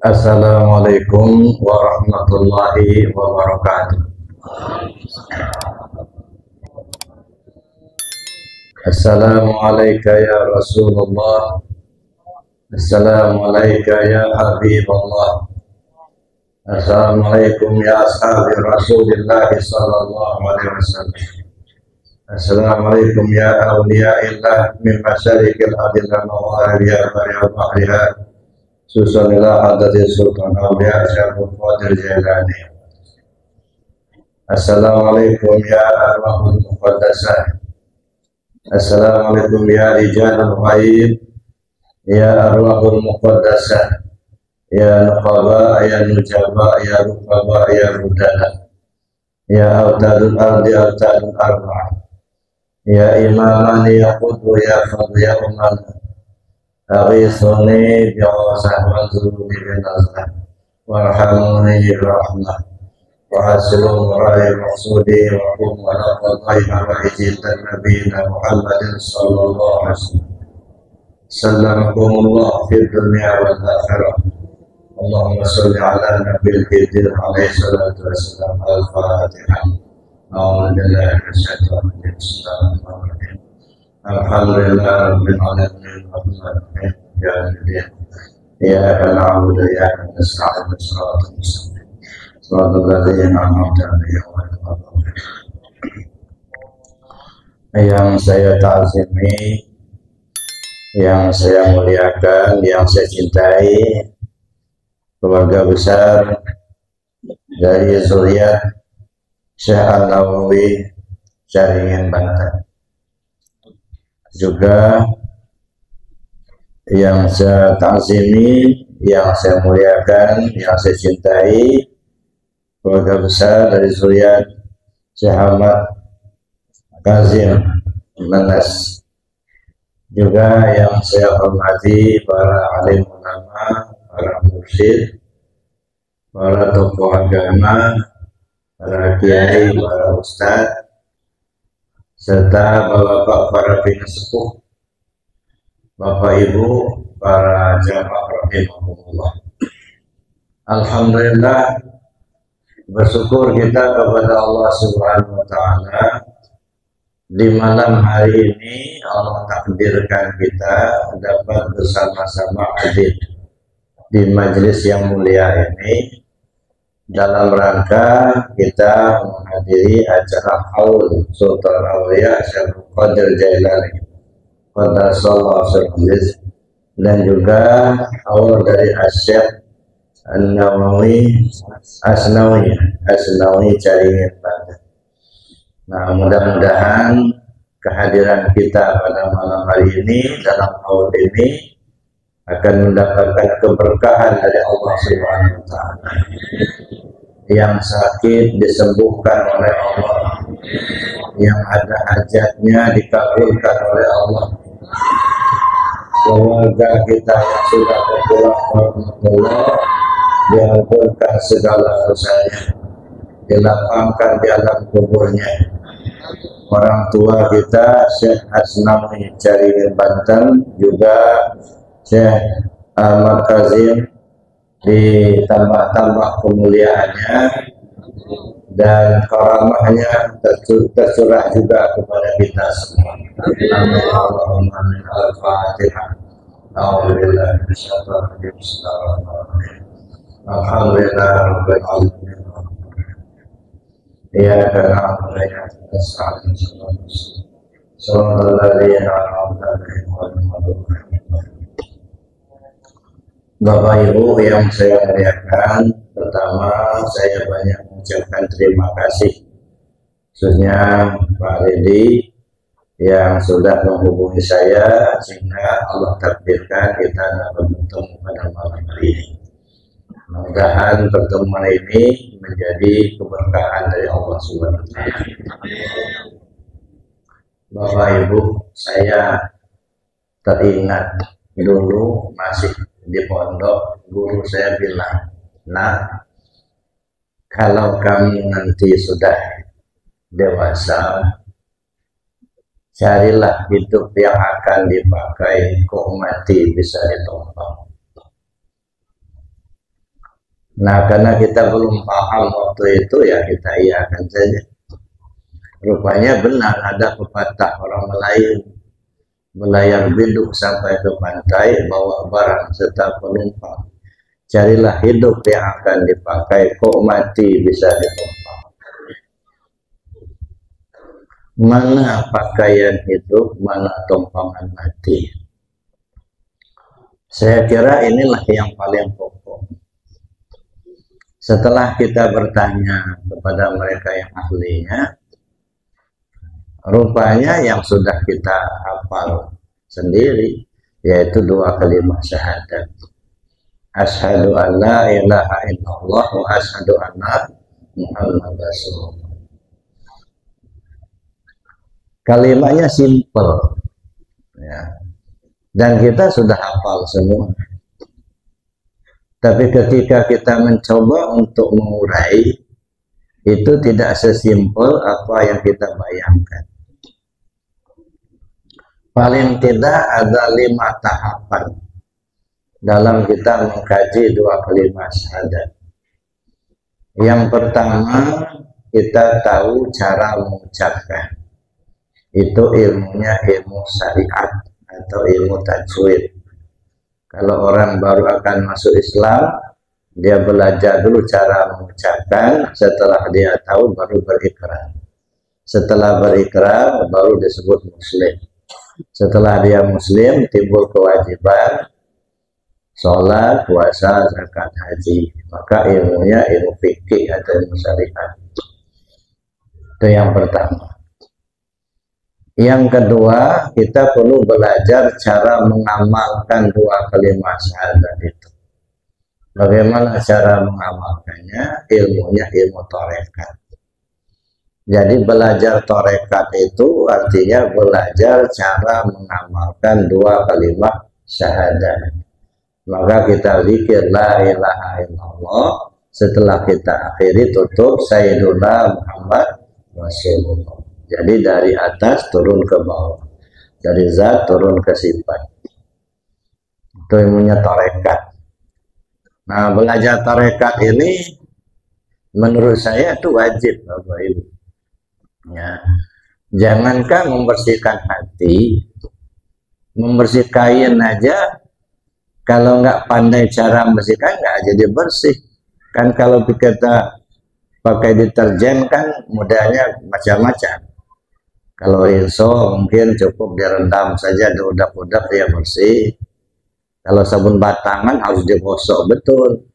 Assalamualaikum warahmatullahi wabarakatuh. Assalamualaikum ya Rasulullah. Assalamualaikum ya Habibullah. Assalamualaikum ya ashabi Rasulillah sallallahu alaihi wasallam. Assalamualaikum ya awliyaillah min masyarikil adil wa magharibiha wa bahriha. Susanillah adati sultan awliya syariful qadir jailani. Assalamualaikum ya arwahul muqaddasah. Assalamualaikum ya rijalul ghaib, ya arwahul muqaddasah, ya nuqaba, ya nujaba, ya rukaba, ya rudana, ya autadul ardi, autadul arba, ya imaman, ya qudbu, ya fadlu, ya umman. Aghisuni bi'awasah wa zuruni binazlah warhamuni birahmah wa hasilun ra'i maksudi wa kum wa laqadaiha wa ijitan nabiyina Muhammadin sallallahu alaihi wasallam. Assalamualaikum fid dunya wal akhirah. Allahumma salli ala nabiyil kidir alaihi salatu wassalam. Al-Fatihah. A'udzu billahi minasyaitonir rajim. Bismillahirrahmanirrahim. Alhamdulillah rabbil alamin arrahmanirrahim ya iyyaka na'budu wa iyyaka nasta'in shiratal mustaqim shiratal ladzina an'amta 'alaihim ghairil maghdubi 'alaihim. Yang saya ta'zimi, yang saya muliakan, yang saya cintai, keluarga besar dari zuriat Syekh An-Nawawi Caringin Banten, juga yang saya ta'zimi, yang saya muliakan, yang saya cintai, keluarga besar dari zuriat Syekh Ahmad Kazim Menes, juga yang saya hormati para alim ulama, para mursyid, para tokoh agama, para kiai, para ustadz, serta bapak-bapak para sepuh, bapak ibu, para jamaah rahimahumullah. Alhamdulillah, bersyukur kita kepada Allah Subhanahu wa taala di malam hari ini Allah takdirkan kita dapat bersama-sama hadir di majelis yang mulia ini dalam rangka kita menghadiri acara haul Sultan Aulia Syariful Qadir Jailani Qaddasallahu sirruhu, dan juga haul dari Asy-Syaikh An-Nawawi Asnawi Caringin Banten. Nah, mudah-mudahan kehadiran kita pada malam hari ini dalam haul ini akan mendapatkan keberkahan dari Allah Subhanahu wa taala. Yang sakit disembuhkan oleh Allah, yang ada hajatnya dikabulkan oleh Allah, keluarga kita yang sudah berpulang rahmatullah diampunkan segala dosanya, dilapangkan di alam kuburnya. Orang tua kita Syekh Asnawi Caringin Banten, juga Syekh Ahmad Kazim, ditambah-tambah kemuliaannya dan karamahnya tercurah juga kepada kita semua. Allahumma amin. Al-Fatihah. A'udzubillahi minasyaitonir rajim. Bismillahirrahmanirrahim. Alhamdulillah rabbil alamin. Iyyaka na'budu wa iyyaka nasta'in. Shiratal ladzina an'amta 'alaihim ghairil maghdubi 'alaihim. Bapak Ibu yang saya muliakan, pertama saya banyak mengucapkan terima kasih khususnya Pak Redi yang sudah menghubungi saya sehingga Allah takdirkan kita dapat bertemu pada malam hari ini. Mudah-mudahan pertemuan ini menjadi keberkahan dari Allah Subhanahu wa taala. Bapak Ibu, saya teringat dulu masih di pondok, guru saya bilang, "Nah, kalau kamu nanti sudah dewasa, carilah hidup yang akan dipakai kok mati bisa ditopang." Nah, karena kita belum paham waktu itu, ya kita iakan saja. Rupanya benar ada pepatah orang Melayu, melayar biduk sampai ke pantai, bawa barang serta penumpang. Carilah hidup yang akan dipakai, kok mati bisa ditumpang. Mana pakaian hidup, mana tumpangan mati. Saya kira inilah yang paling pokok. Setelah kita bertanya kepada mereka yang ahlinya, rupanya yang sudah kita hafal sendiri, yaitu 2 kalimat syahadat. Asyhadu an la ilaha illallah wa asyhadu anna Muhammad Rasulullah. Kalimatnya simple, ya. Dan kita sudah hafal semua. Tapi ketika kita mencoba untuk mengurai, itu tidak sesimpel apa yang kita bayangkan. Paling tidak ada 5 tahapan dalam kita mengkaji 2 kalimat syahadat. Yang pertama, kita tahu cara mengucapkan. Itu ilmunya ilmu syariat atau ilmu tajwid. Kalau orang baru akan masuk Islam, dia belajar dulu cara mengucapkan, setelah dia tahu baru berikrar. Setelah berikrar baru disebut muslim. Setelah dia muslim, timbul kewajiban sholat, puasa, zakat, haji. Maka ilmunya ilmu fikih atau ilmu syariat. Itu yang pertama. Yang kedua, kita perlu belajar cara mengamalkan 2 kalimat syahadat itu. Bagaimana cara mengamalkannya? Ilmunya ilmu tarekat. Jadi belajar tarekat itu artinya belajar cara mengamalkan 2 kalimat syahadat. Maka kita zikir la ilaha illallah, setelah kita akhiri tutup Sayyiduna Muhammad Rasulullah. Jadi dari atas turun ke bawah, dari zat turun ke sifat. Itu ilmunya tarekat. Nah, belajar tarekat ini menurut saya itu wajib, Bapak Ibu. Ya. Jangankan membersihkan hati, membersihkan kain aja, kalau nggak pandai cara membersihkan nggak jadi bersih. Kan kalau kita pakai deterjen kan mudahnya macam-macam. Kalau rinso mungkin cukup direndam saja, diudak-udak dia bersih. Kalau sabun batangan harus digosok betul.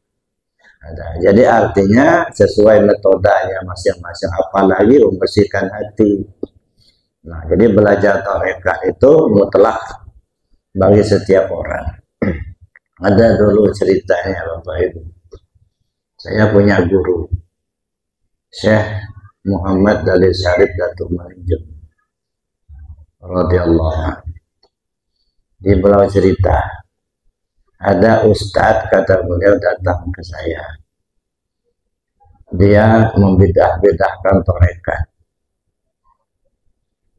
Jadi artinya sesuai metodenya masing-masing, apalagi membersihkan hati. Nah, jadi belajar tarekat itu mutlak bagi setiap orang. Ada dulu ceritanya, Bapak Ibu. Saya punya guru, Syekh Muhammad Dalil Syarif Datuk Marinjun radhiyallahu anhu. Di beliau cerita, ada ustadz, kata beliau, datang ke saya. Dia membedah-bedahkan tarekat.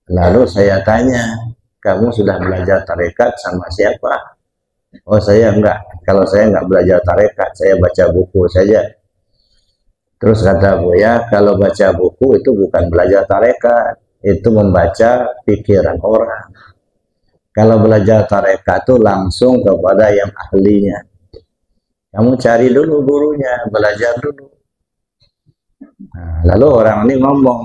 Lalu saya tanya, kamu sudah belajar tarekat sama siapa? Oh, saya enggak. Kalau saya enggak belajar tarekat, saya baca buku saja. Terus kata Buya, kalau baca buku itu bukan belajar tarekat, itu membaca pikiran orang. Kalau belajar tarekat itu langsung kepada yang ahlinya. Kamu cari dulu gurunya, belajar dulu. Nah, lalu orang ini ngomong,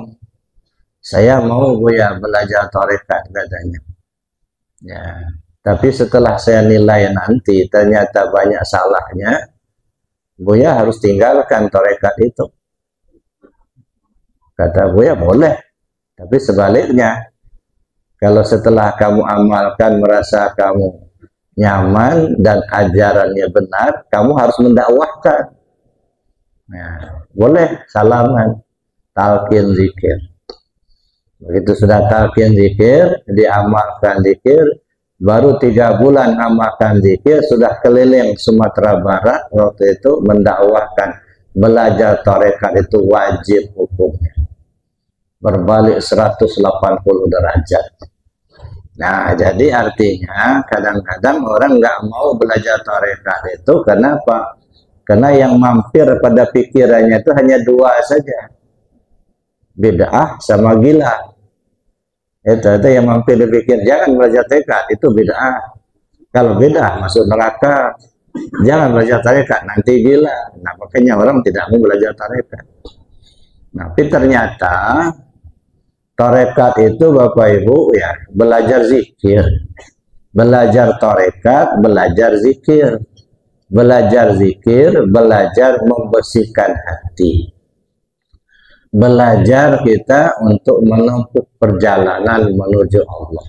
saya mau Buya belajar tarekat, katanya. Ya, tapi setelah saya nilai nanti ternyata banyak salahnya, Buya harus tinggalkan tarekat itu. Kata Buya, boleh. Tapi sebaliknya, kalau setelah kamu amalkan merasa kamu nyaman dan ajarannya benar, kamu harus mendakwahkan. Nah, boleh salaman, talqin zikir. Begitu sudah talqin zikir, diamalkan zikir, baru 3 bulan amalkan zikir, sudah keliling Sumatera Barat waktu itu mendakwahkan. Belajar tarekat itu wajib hukumnya. Berbalik 180 derajat. Nah, jadi artinya kadang-kadang orang nggak mau belajar tarekat itu, kenapa? Karena yang mampir pada pikirannya itu hanya dua saja, bid'ah sama gila. Itu yang mampir di pikir. Jangan belajar tarekat, itu bid'ah. Kalau bid'ah masuk neraka. Jangan belajar tarekat, nanti gila. Nah, makanya orang tidak mau belajar tarekat. Nah, tapi ternyata tarekat itu Bapak Ibu ya, belajar zikir. Belajar tarekat, belajar zikir. Belajar zikir, belajar membersihkan hati. Belajar kita untuk menempuh perjalanan menuju Allah.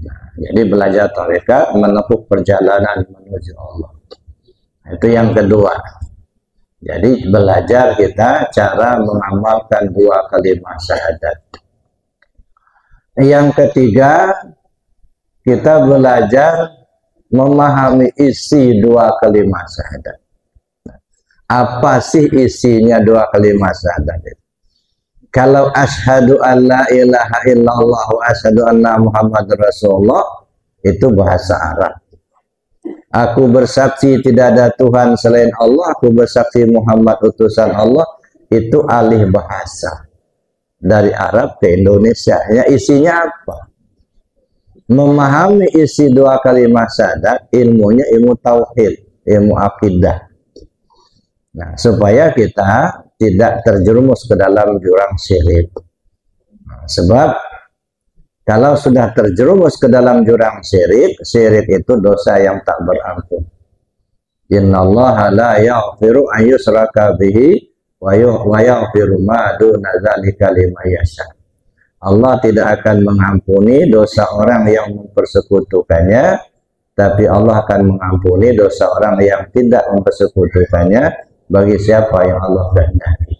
Nah, jadi belajar tarekat, menempuh perjalanan menuju Allah. Itu yang kedua. Jadi belajar kita cara mengamalkan dua kalimat syahadat. Yang ketiga, kita belajar memahami isi dua kalimat syahadat. Apa sih isinya dua kalimat syahadat itu? Kalau asyhadu an la ilaha illallah wa asyhadu anna muhammadar rasulullah, itu bahasa Arab. Aku bersaksi tidak ada Tuhan selain Allah, aku bersaksi Muhammad utusan Allah, itu alih bahasa dari Arab ke Indonesia. Ya, isinya apa? Memahami isi dua kalimat syahadat, ilmunya ilmu tauhid, ilmu akidah. Nah, supaya kita tidak terjerumus ke dalam jurang syirik. Nah, sebab kalau sudah terjerumus ke dalam jurang syirik, syirik itu dosa yang tak berampun. Innallaha la yaghfiru an yushraka bihi wa yaghfiru ma duna dzalika liman yasha. Allah tidak akan mengampuni dosa orang yang mempersekutukannya, tapi Allah akan mengampuni dosa orang yang tidak mempersekutukannya bagi siapa yang Allah kehendaki.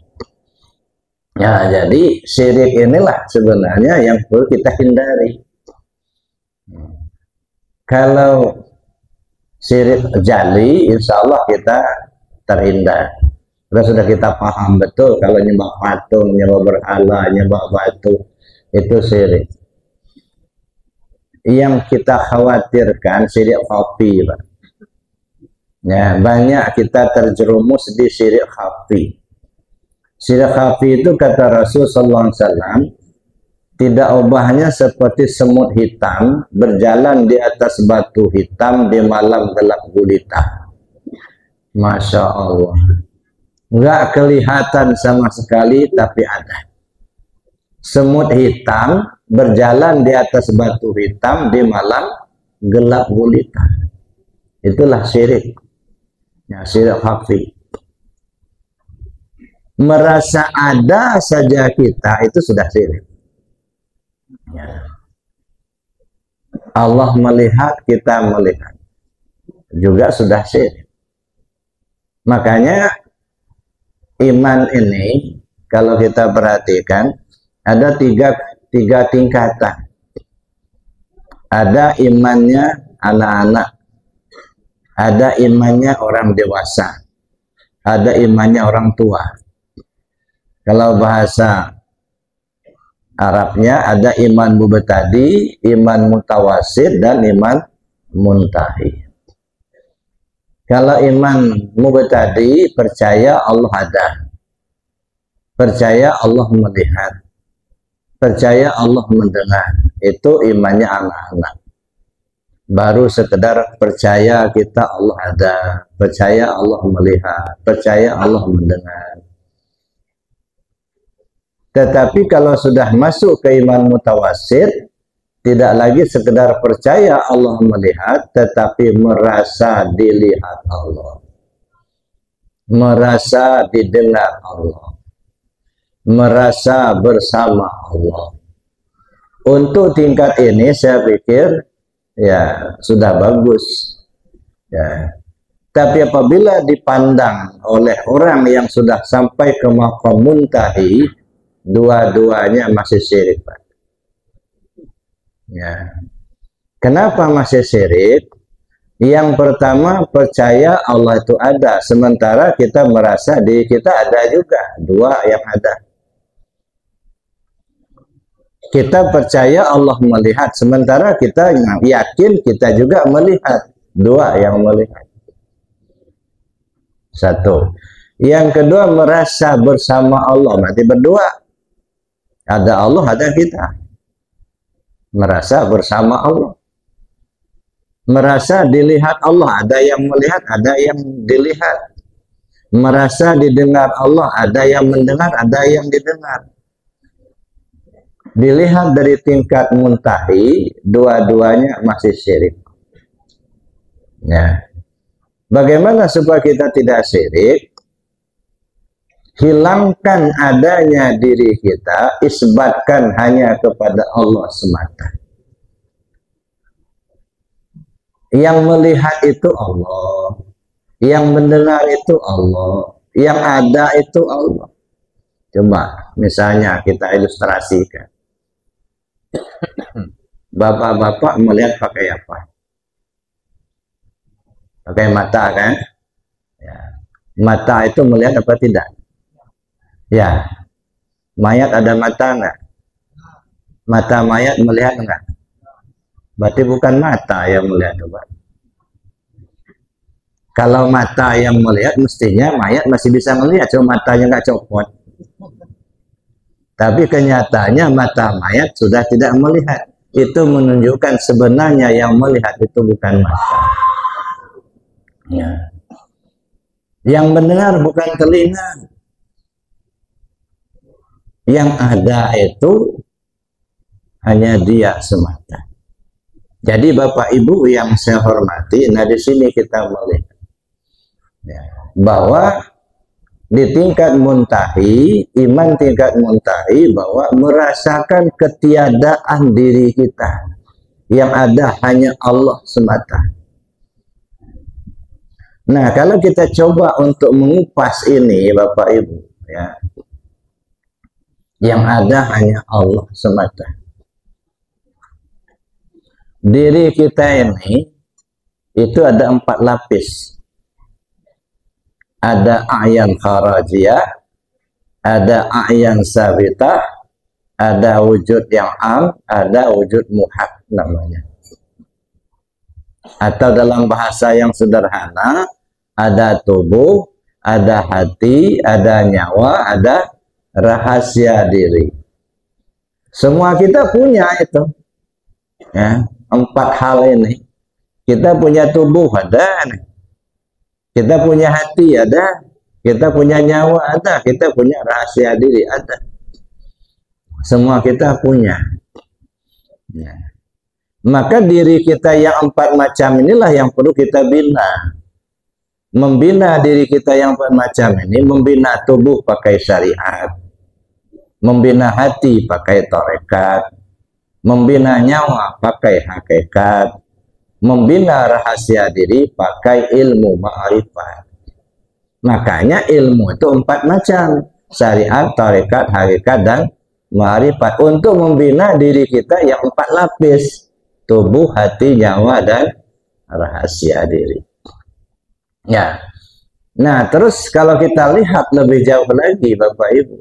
Ya, jadi syirik inilah sebenarnya yang perlu kita hindari. Kalau syirik jali, insya Allah kita terhindar. Sudah kita paham betul kalau nyembah patung, nyembah berhala, nyembah batu, itu syirik. Yang kita khawatirkan syirik khafi, Pak. Ya, banyak kita terjerumus di syirik khafi. Syirik khafi itu kata Rasul sallallahu alaihi wasallam, tidak ubahnya seperti semut hitam berjalan di atas batu hitam di malam gelap gulita. Masya Allah. Nggak kelihatan sama sekali, tapi ada. Semut hitam berjalan di atas batu hitam di malam gelap gulita. Itulah syirik. Ya, syirik khafi. Merasa ada saja kita itu sudah syirik. Ya. Allah melihat, kita melihat, juga sudah syirik. Makanya iman ini kalau kita perhatikan ada tiga tingkatan. Ada imannya anak-anak, ada imannya orang dewasa, ada imannya orang tua. Kalau bahasa Arabnya ada iman mubtadi, iman mutawasid, dan iman muntahi. Kalau iman mubtadi, percaya Allah ada, percaya Allah melihat, percaya Allah mendengar. Itu imannya anak-anak. Baru sekedar percaya kita Allah ada, percaya Allah melihat, percaya Allah mendengar. Tetapi kalau sudah masuk ke iman mutawasid, tidak lagi sekedar percaya Allah melihat, tetapi merasa dilihat Allah, merasa didengar Allah, merasa bersama Allah. Untuk tingkat ini saya pikir ya sudah bagus. Ya. Tapi apabila dipandang oleh orang yang sudah sampai ke maqam muntahi, dua-duanya masih syirik, Pak. Ya. Kenapa masih syirik? Yang pertama, percaya Allah itu ada, sementara kita merasa diri kita ada juga. Dua yang ada. Kita percaya Allah melihat, sementara kita yakin kita juga melihat. Dua yang melihat. Satu. Yang kedua, merasa bersama Allah. Berarti berdua. Ada Allah, ada kita. Merasa bersama Allah. Merasa dilihat Allah. Ada yang melihat, ada yang dilihat. Merasa didengar Allah. Ada yang mendengar, ada yang didengar. Dilihat dari tingkat muntahi, dua-duanya masih syirik. Ya. Bagaimana supaya kita tidak syirik? Hilangkan adanya diri kita, isbatkan hanya kepada Allah semata. Yang melihat itu Allah, yang mendengar itu Allah, yang ada itu Allah. Coba misalnya kita ilustrasikan. Bapak-bapak melihat pakai apa? Pakai mata kan? Ya. Mata itu melihat apa tidak? Ya, mayat ada mata enggak? Mata mayat melihat enggak? Berarti bukan mata yang melihat, coba. Kalau mata yang melihat, mestinya mayat masih bisa melihat, cuma matanya enggak copot. Tapi kenyataannya mata mayat sudah tidak melihat. Itu menunjukkan sebenarnya yang melihat itu bukan mata. Ya. Yang mendengar bukan telinga. Yang ada itu hanya Dia semata. Jadi Bapak Ibu yang saya hormati, nah di sini kita melihat ya, bahwa di tingkat muntahi, iman tingkat muntahi, bahwa merasakan ketiadaan diri kita, yang ada hanya Allah semata. Nah, kalau kita coba untuk mengupas ini Bapak Ibu, ya, yang ada hanya Allah semata. Diri kita ini itu ada 4 lapis. Ada a'yan kharajiyah, ada a'yan sabitah, ada wujud yang am, ada wujud muhak namanya. Atau dalam bahasa yang sederhana, ada tubuh, ada hati, ada nyawa, ada rahasia diri. Semua kita punya itu ya, 4 hal ini. Kita punya tubuh, ada. Kita punya hati, ada. Kita punya nyawa, ada. Kita punya rahasia diri, ada. Semua kita punya ya. Maka diri kita yang 4 macam inilah yang perlu kita bina. Membina diri kita yang 4 macam ini, membina tubuh pakai syariat, membina hati pakai tarekat, membina nyawa pakai hakikat, membina rahasia diri pakai ilmu ma'rifat. Makanya ilmu itu 4 macam, syariat, tarekat, hakikat, dan ma'rifat, untuk membina diri kita yang 4 lapis, tubuh, hati, nyawa, dan rahasia diri. Ya. Nah, terus kalau kita lihat lebih jauh lagi Bapak Ibu,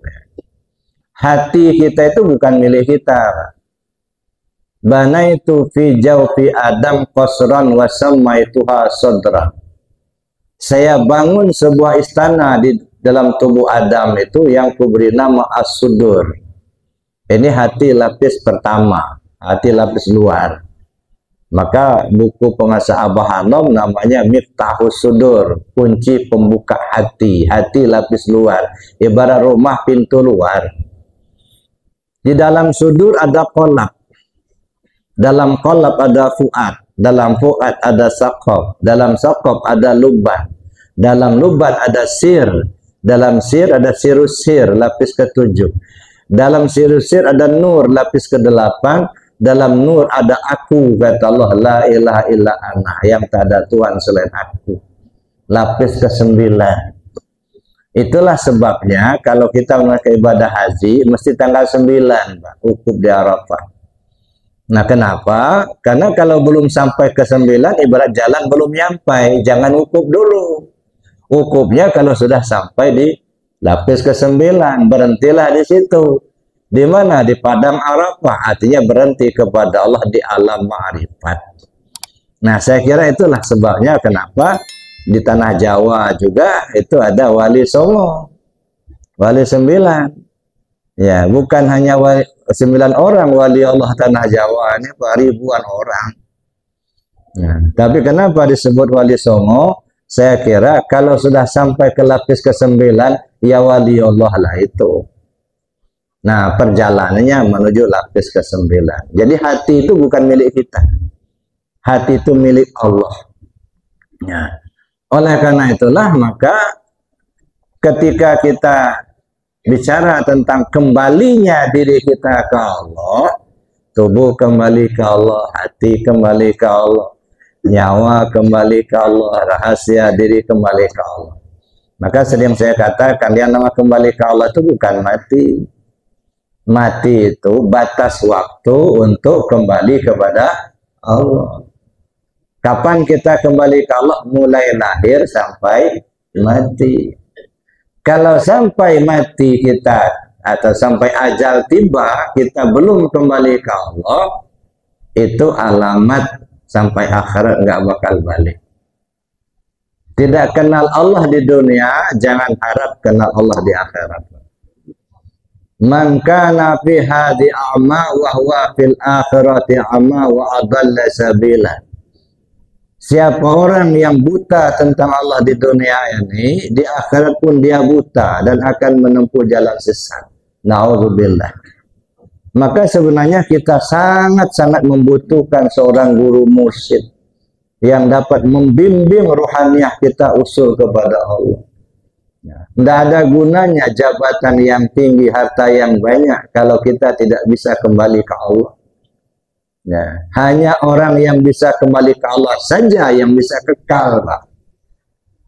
hati kita itu bukan milik kita. Banaitu fi jawfi Adam qasran wa sammaituha sadra. Saya bangun sebuah istana di dalam tubuh Adam itu yang kuberi nama As-Sudur. Ini hati lapis pertama, hati lapis luar. Maka buku pengasah Abah Hanom namanya Miftahus Sudur, kunci pembuka hati, hati lapis luar, ibarat rumah pintu luar. Di dalam sudur ada qalab, dalam qalab ada fuad, dalam fuad ada saqab, dalam saqab ada luban, dalam luban ada sir, dalam sir ada sirus sir, lapis ke-7, dalam sirus sir ada nur, lapis ke-8, dalam nur ada aku, kata Allah, la ilaha illa ana, yang tak ada Tuhan selain aku, lapis ke-9. Itulah sebabnya kalau kita melakukan ibadah haji mesti tanggal 9 Pak, wukuf di Arafah. Nah kenapa? Karena kalau belum sampai ke 9 ibarat jalan belum nyampai, jangan wukuf dulu. Wukufnya kalau sudah sampai di lapis ke-9, berhentilah di situ. Di mana? Di padang Arafah, artinya berhenti kepada Allah di alam ma'rifat. Nah, saya kira itulah sebabnya kenapa di tanah Jawa juga itu ada Wali Songo, Wali 9. Ya, bukan hanya 9 orang wali Allah tanah Jawa, ini ribuan orang. Ya, tapi kenapa disebut Wali Songo? Saya kira kalau sudah sampai ke lapis ke-9, ya wali Allah lah itu. Nah, perjalanannya menuju lapis ke-9. Jadi hati itu bukan milik kita. Hati itu milik Allah. Ya. Oleh karena itulah maka ketika kita bicara tentang kembalinya diri kita ke Allah, tubuh kembali ke Allah, hati kembali ke Allah, nyawa kembali ke Allah, rahasia diri kembali ke Allah. Maka sering saya katakan yang nama kembali ke Allah itu bukan mati. Mati itu batas waktu untuk kembali kepada Allah. Kapan kita kembali ke Allah? Mulai lahir sampai mati. Kalau sampai mati kita atau sampai ajal tiba kita belum kembali ke Allah, itu alamat sampai akhirat nggak bakal balik. Tidak kenal Allah di dunia, jangan harap kenal Allah di akhirat. Man kana fi hadi a'ma wa huwa fil akhirati a'ma wa adalla sabila. Siapa orang yang buta tentang Allah di dunia ini, di akhirat pun dia buta dan akan menempuh jalan sesat. Na'udzubillah. Maka sebenarnya kita sangat-sangat membutuhkan seorang guru mursyid yang dapat membimbing ruhaniyah kita usul kepada Allah. Tidak ada gunanya jabatan yang tinggi, harta yang banyak kalau kita tidak bisa kembali ke Allah. Nah, hanya orang yang bisa kembali ke Allah saja yang bisa kekal, Pak.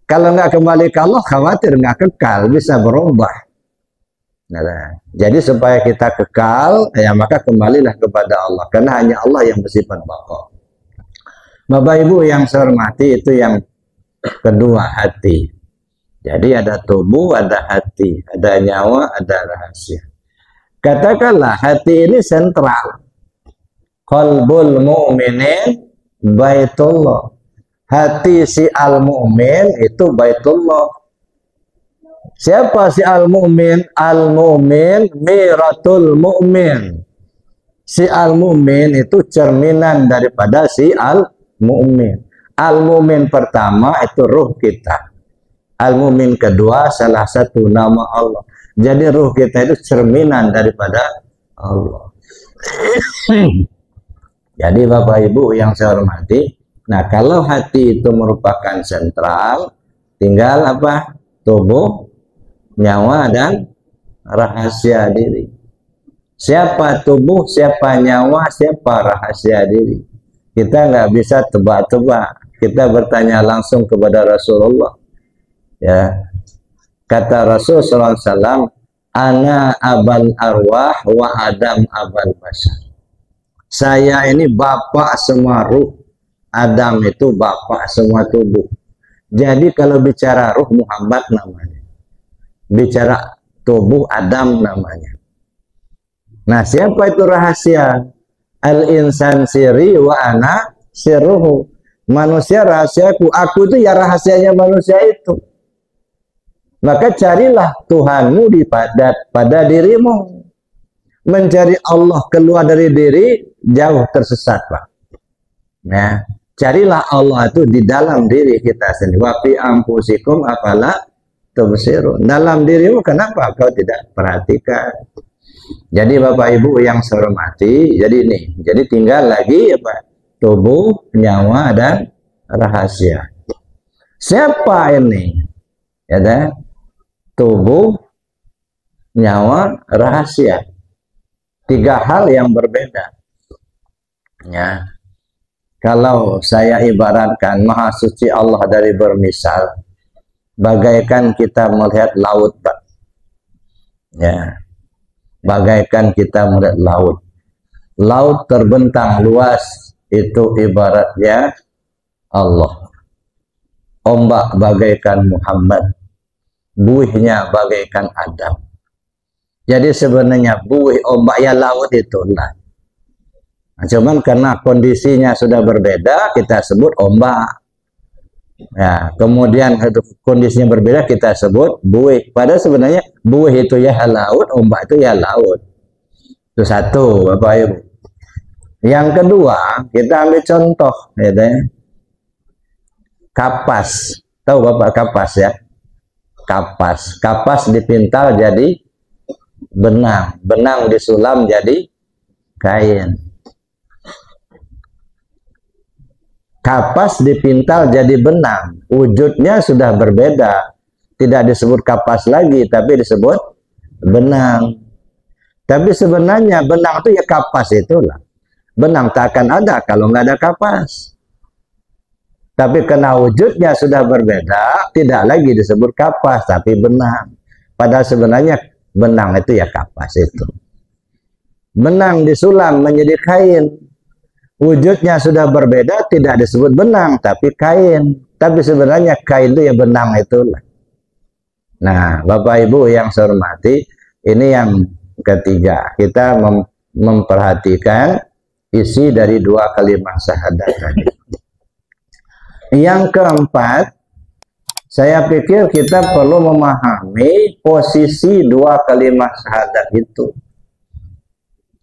Kalau nggak kembali ke Allah, khawatir nggak kekal, bisa berubah. Nah, jadi supaya kita kekal, ya maka kembalilah kepada Allah, karena hanya Allah yang bersifat baqa. Bapak Ibu yang saya hormati, itu yang kedua, hati. Jadi ada tubuh, ada hati, ada nyawa, ada rahasia. Katakanlah hati ini sentral. Qalbul mu'minin baitullah. Hati si al-mu'min itu baitullah. Siapa si al-mu'min? Al-mu'min miratul mu'min. Si al-mu'min itu cerminan daripada si al-mu'min. Al-mu'min pertama itu ruh kita. Al-mu'min kedua salah satu nama Allah. Jadi ruh kita itu cerminan daripada Allah. Jadi Bapak Ibu yang saya hormati, nah kalau hati itu merupakan sentral, tinggal apa? Tubuh, nyawa, dan rahasia diri. Siapa tubuh, siapa nyawa, siapa rahasia diri. Kita nggak bisa tebak-tebak. Kita bertanya langsung kepada Rasulullah. Ya, kata Rasul SAW, ana abal arwah wa Adam abal bashar. Saya ini bapak semua ruh, Adam itu bapak semua tubuh. Jadi kalau bicara ruh Muhammad namanya, bicara tubuh Adam namanya. Nah, siapa itu rahasia? Al-insan siri wa ana sirruhu. Manusia rahasiaku, aku itu ya rahasianya manusia itu. Maka carilah Tuhanmu pada dirimu. Mencari Allah keluar dari diri jauh tersesat, Pak. Nah, carilah Allah itu di dalam diri kita sendiri. Wa fi anfusikum afala tubsirun. Dalam dirimu kenapa kau tidak perhatikan? Jadi Bapak Ibu yang saya hormati, jadi ini, jadi tinggal lagi apa? Tubuh, nyawa, dan rahasia. Siapa ini? Ya dah. Tubuh, nyawa, rahasia. 3 hal yang berbeda. Ya. Kalau saya ibaratkan Maha Suci Allah dari bermisal, bagaikan kita melihat laut, Pak. Ya. Bagaikan kita melihat laut. Laut terbentang luas, itu ibaratnya Allah. Ombak bagaikan Muhammad. Buihnya bagaikan Adam. Jadi sebenarnya buih ombak ya laut itulah. Nah, cuman karena kondisinya sudah berbeda, kita sebut ombak. Ya, kemudian kondisinya berbeda kita sebut buih. Padahal sebenarnya buih itu ya laut, ombak itu ya laut. Itu satu, Bapak Ibu. Yang kedua, kita ambil contoh, ya, kapas. Tahu Bapak kapas ya? Kapas. Kapas dipintal jadi benang. Benang disulam jadi kain. Kapas dipintal jadi benang, wujudnya sudah berbeda, tidak disebut kapas lagi, tapi disebut benang. Tapi sebenarnya benang itu ya kapas itulah. Benang tak akan ada kalau nggak ada kapas. Tapi karena wujudnya sudah berbeda, tidak lagi disebut kapas, tapi benang. Padahal sebenarnya benang itu ya kapas itu. Benang disulam menjadi kain. Wujudnya sudah berbeda, tidak disebut benang, tapi kain. Tapi sebenarnya kain itu ya benang itulah. Nah, Bapak Ibu yang saya hormati, ini yang ketiga. Kita memperhatikan isi dari dua kalimat syahadat tadi. Yang keempat, saya pikir kita perlu memahami posisi dua kalimat syahadat itu.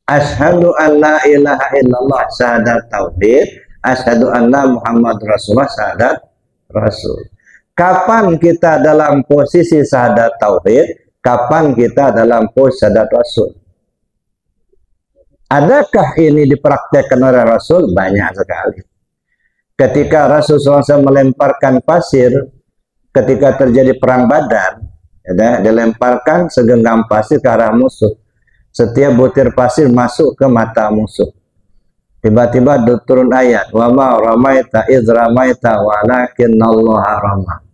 Asyhadu an la ilaha illallah syahadat tauhid, asyhadu anna Muhammad Rasulullah syahadat rasul. Kapan kita dalam posisi syahadat tauhid, kapan kita dalam posisi syahadat rasul? Adakah ini dipraktekkan oleh Rasul? Banyak sekali. Ketika Rasul SAW melemparkan pasir ketika terjadi perang Badar, ya, dilemparkan segenggam pasir ke arah musuh. Setiap butir pasir masuk ke mata musuh. Tiba-tiba turun ayat, wa ma ramaita idz ramaita walakinallaha rama.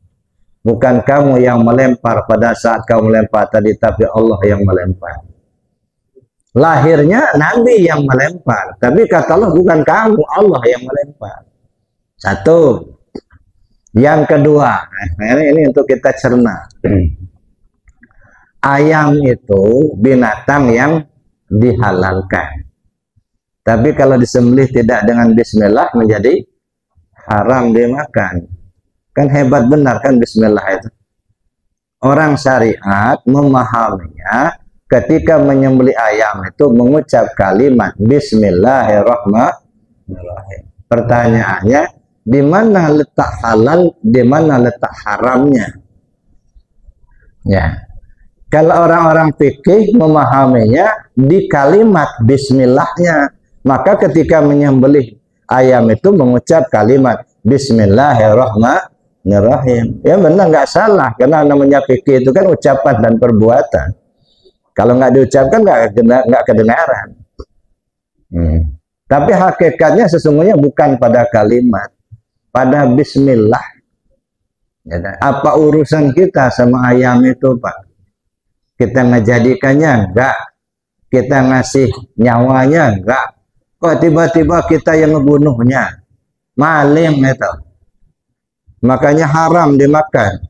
Bukan kamu yang melempar pada saat kamu melempar tadi, tapi Allah yang melempar. Lahirnya Nabi yang melempar, tapi kata Allah bukan kamu, Allah yang melempar. Satu. Yang kedua, ini untuk kita cerna. Ayam itu binatang yang dihalalkan. Tapi kalau disembelih tidak dengan bismillah menjadi haram dimakan. Kan hebat benar kan bismillah itu. Orang syariat memahaminya ketika menyembelih ayam itu mengucap kalimat bismillahirrahmanirrahim. Pertanyaannya, di mana letak halal, di mana letak haramnya? Ya. Kalau orang-orang fikih memahaminya di kalimat bismillahnya, maka ketika menyembelih ayam itu mengucap kalimat bismillahirrahmanirrahim. Ya benar, nggak salah, karena namanya fikih itu kan ucapan dan perbuatan. Kalau nggak diucapkan nggak kedengaran. Tapi hakikatnya sesungguhnya bukan pada kalimat, pada bismillah. Ya, apa urusan kita sama ayam itu, Pak? Kita ngejadikannya enggak, kita ngasih nyawanya enggak, kok tiba-tiba kita yang ngebunuhnya, maling itu, makanya haram dimakan.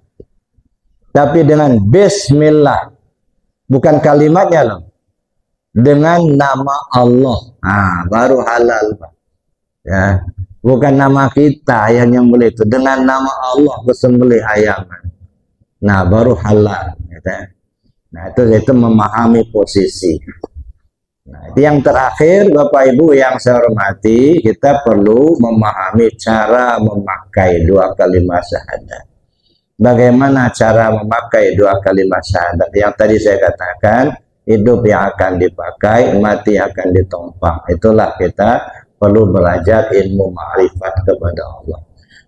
Tapi dengan bismillah, bukan kalimatnya loh, dengan nama Allah, baru halal, Pak. Ya, bukan nama kita yang nyembelih itu, dengan nama Allah bersembelih ayam, nah baru halal, gitu. Nah, itu memahami posisi. Nah, itu yang terakhir, Bapak Ibu yang saya hormati, kita perlu memahami cara memakai dua kalimat syahadat. Bagaimana cara memakai dua kalimat syahadat? Yang tadi saya katakan, hidup yang akan dipakai, mati akan ditumpang. Itulah kita perlu belajar ilmu ma'rifat kepada Allah.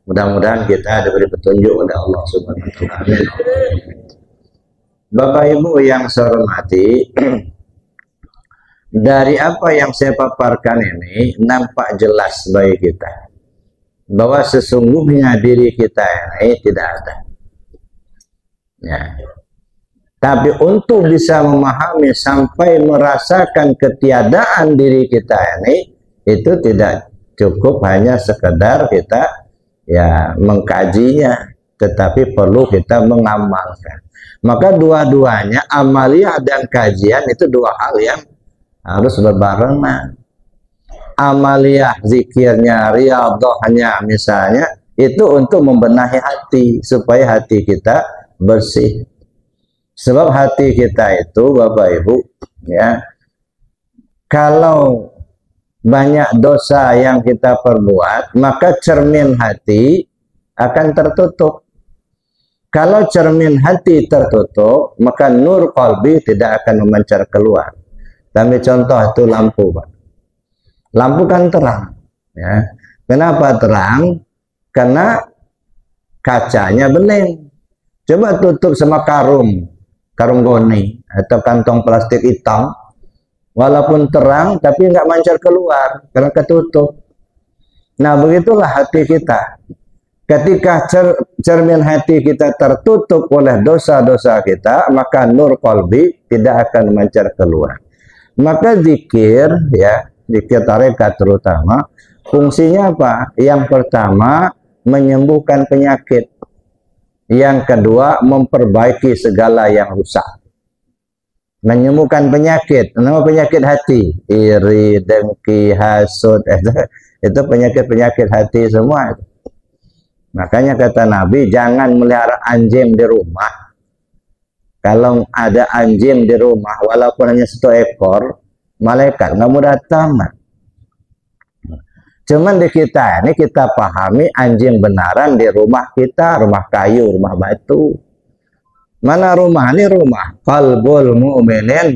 Mudah-mudahan kita diberi petunjuk oleh Allah Subhanahu wa taala. Amin. Bapak Ibu yang saya hormati, dari apa yang saya paparkan ini nampak jelas bagi kita bahwa sesungguhnya diri kita ini tidak ada. Ya. Tapi untuk bisa memahami sampai merasakan ketiadaan diri kita ini, itu tidak cukup hanya sekedar kita ya mengkajinya, tetapi perlu kita mengamalkan. Maka dua-duanya, amaliyah dan kajian, itu dua hal yang harus berbarengan. Amaliyah zikirnya, riyadhahnya misalnya, itu untuk membenahi hati supaya hati kita bersih. Sebab hati kita itu Bapak Ibu ya, kalau banyak dosa yang kita perbuat, maka cermin hati akan tertutup. Kalau cermin hati tertutup, maka nur qalbi tidak akan memancar keluar. Kami contoh itu lampu, Pak. Lampu kan terang. Ya. Kenapa terang? Karena kacanya bening. Coba tutup sama karung goni atau kantong plastik hitam. Walaupun terang, tapi nggak mancar keluar karena ketutup. Nah, begitulah hati kita. Ketika cermin hati kita tertutup oleh dosa-dosa kita, maka nur qalbi tidak akan mancar keluar. Maka zikir, ya, zikir tarekat terutama, fungsinya apa? Yang pertama, menyembuhkan penyakit. Yang kedua, memperbaiki segala yang rusak. Menyembuhkan penyakit. Nama penyakit hati, iri, dengki, hasud, itu penyakit-penyakit hati semua. Makanya kata Nabi, jangan melihara anjing di rumah. Kalau ada anjing di rumah, walaupun hanya 1 ekor, malaikat nggak mau datang. Cuman di kita ini kita pahami anjing benaran di rumah kita, rumah kayu, rumah batu. Mana rumah ini? Rumah qalbul mu'minin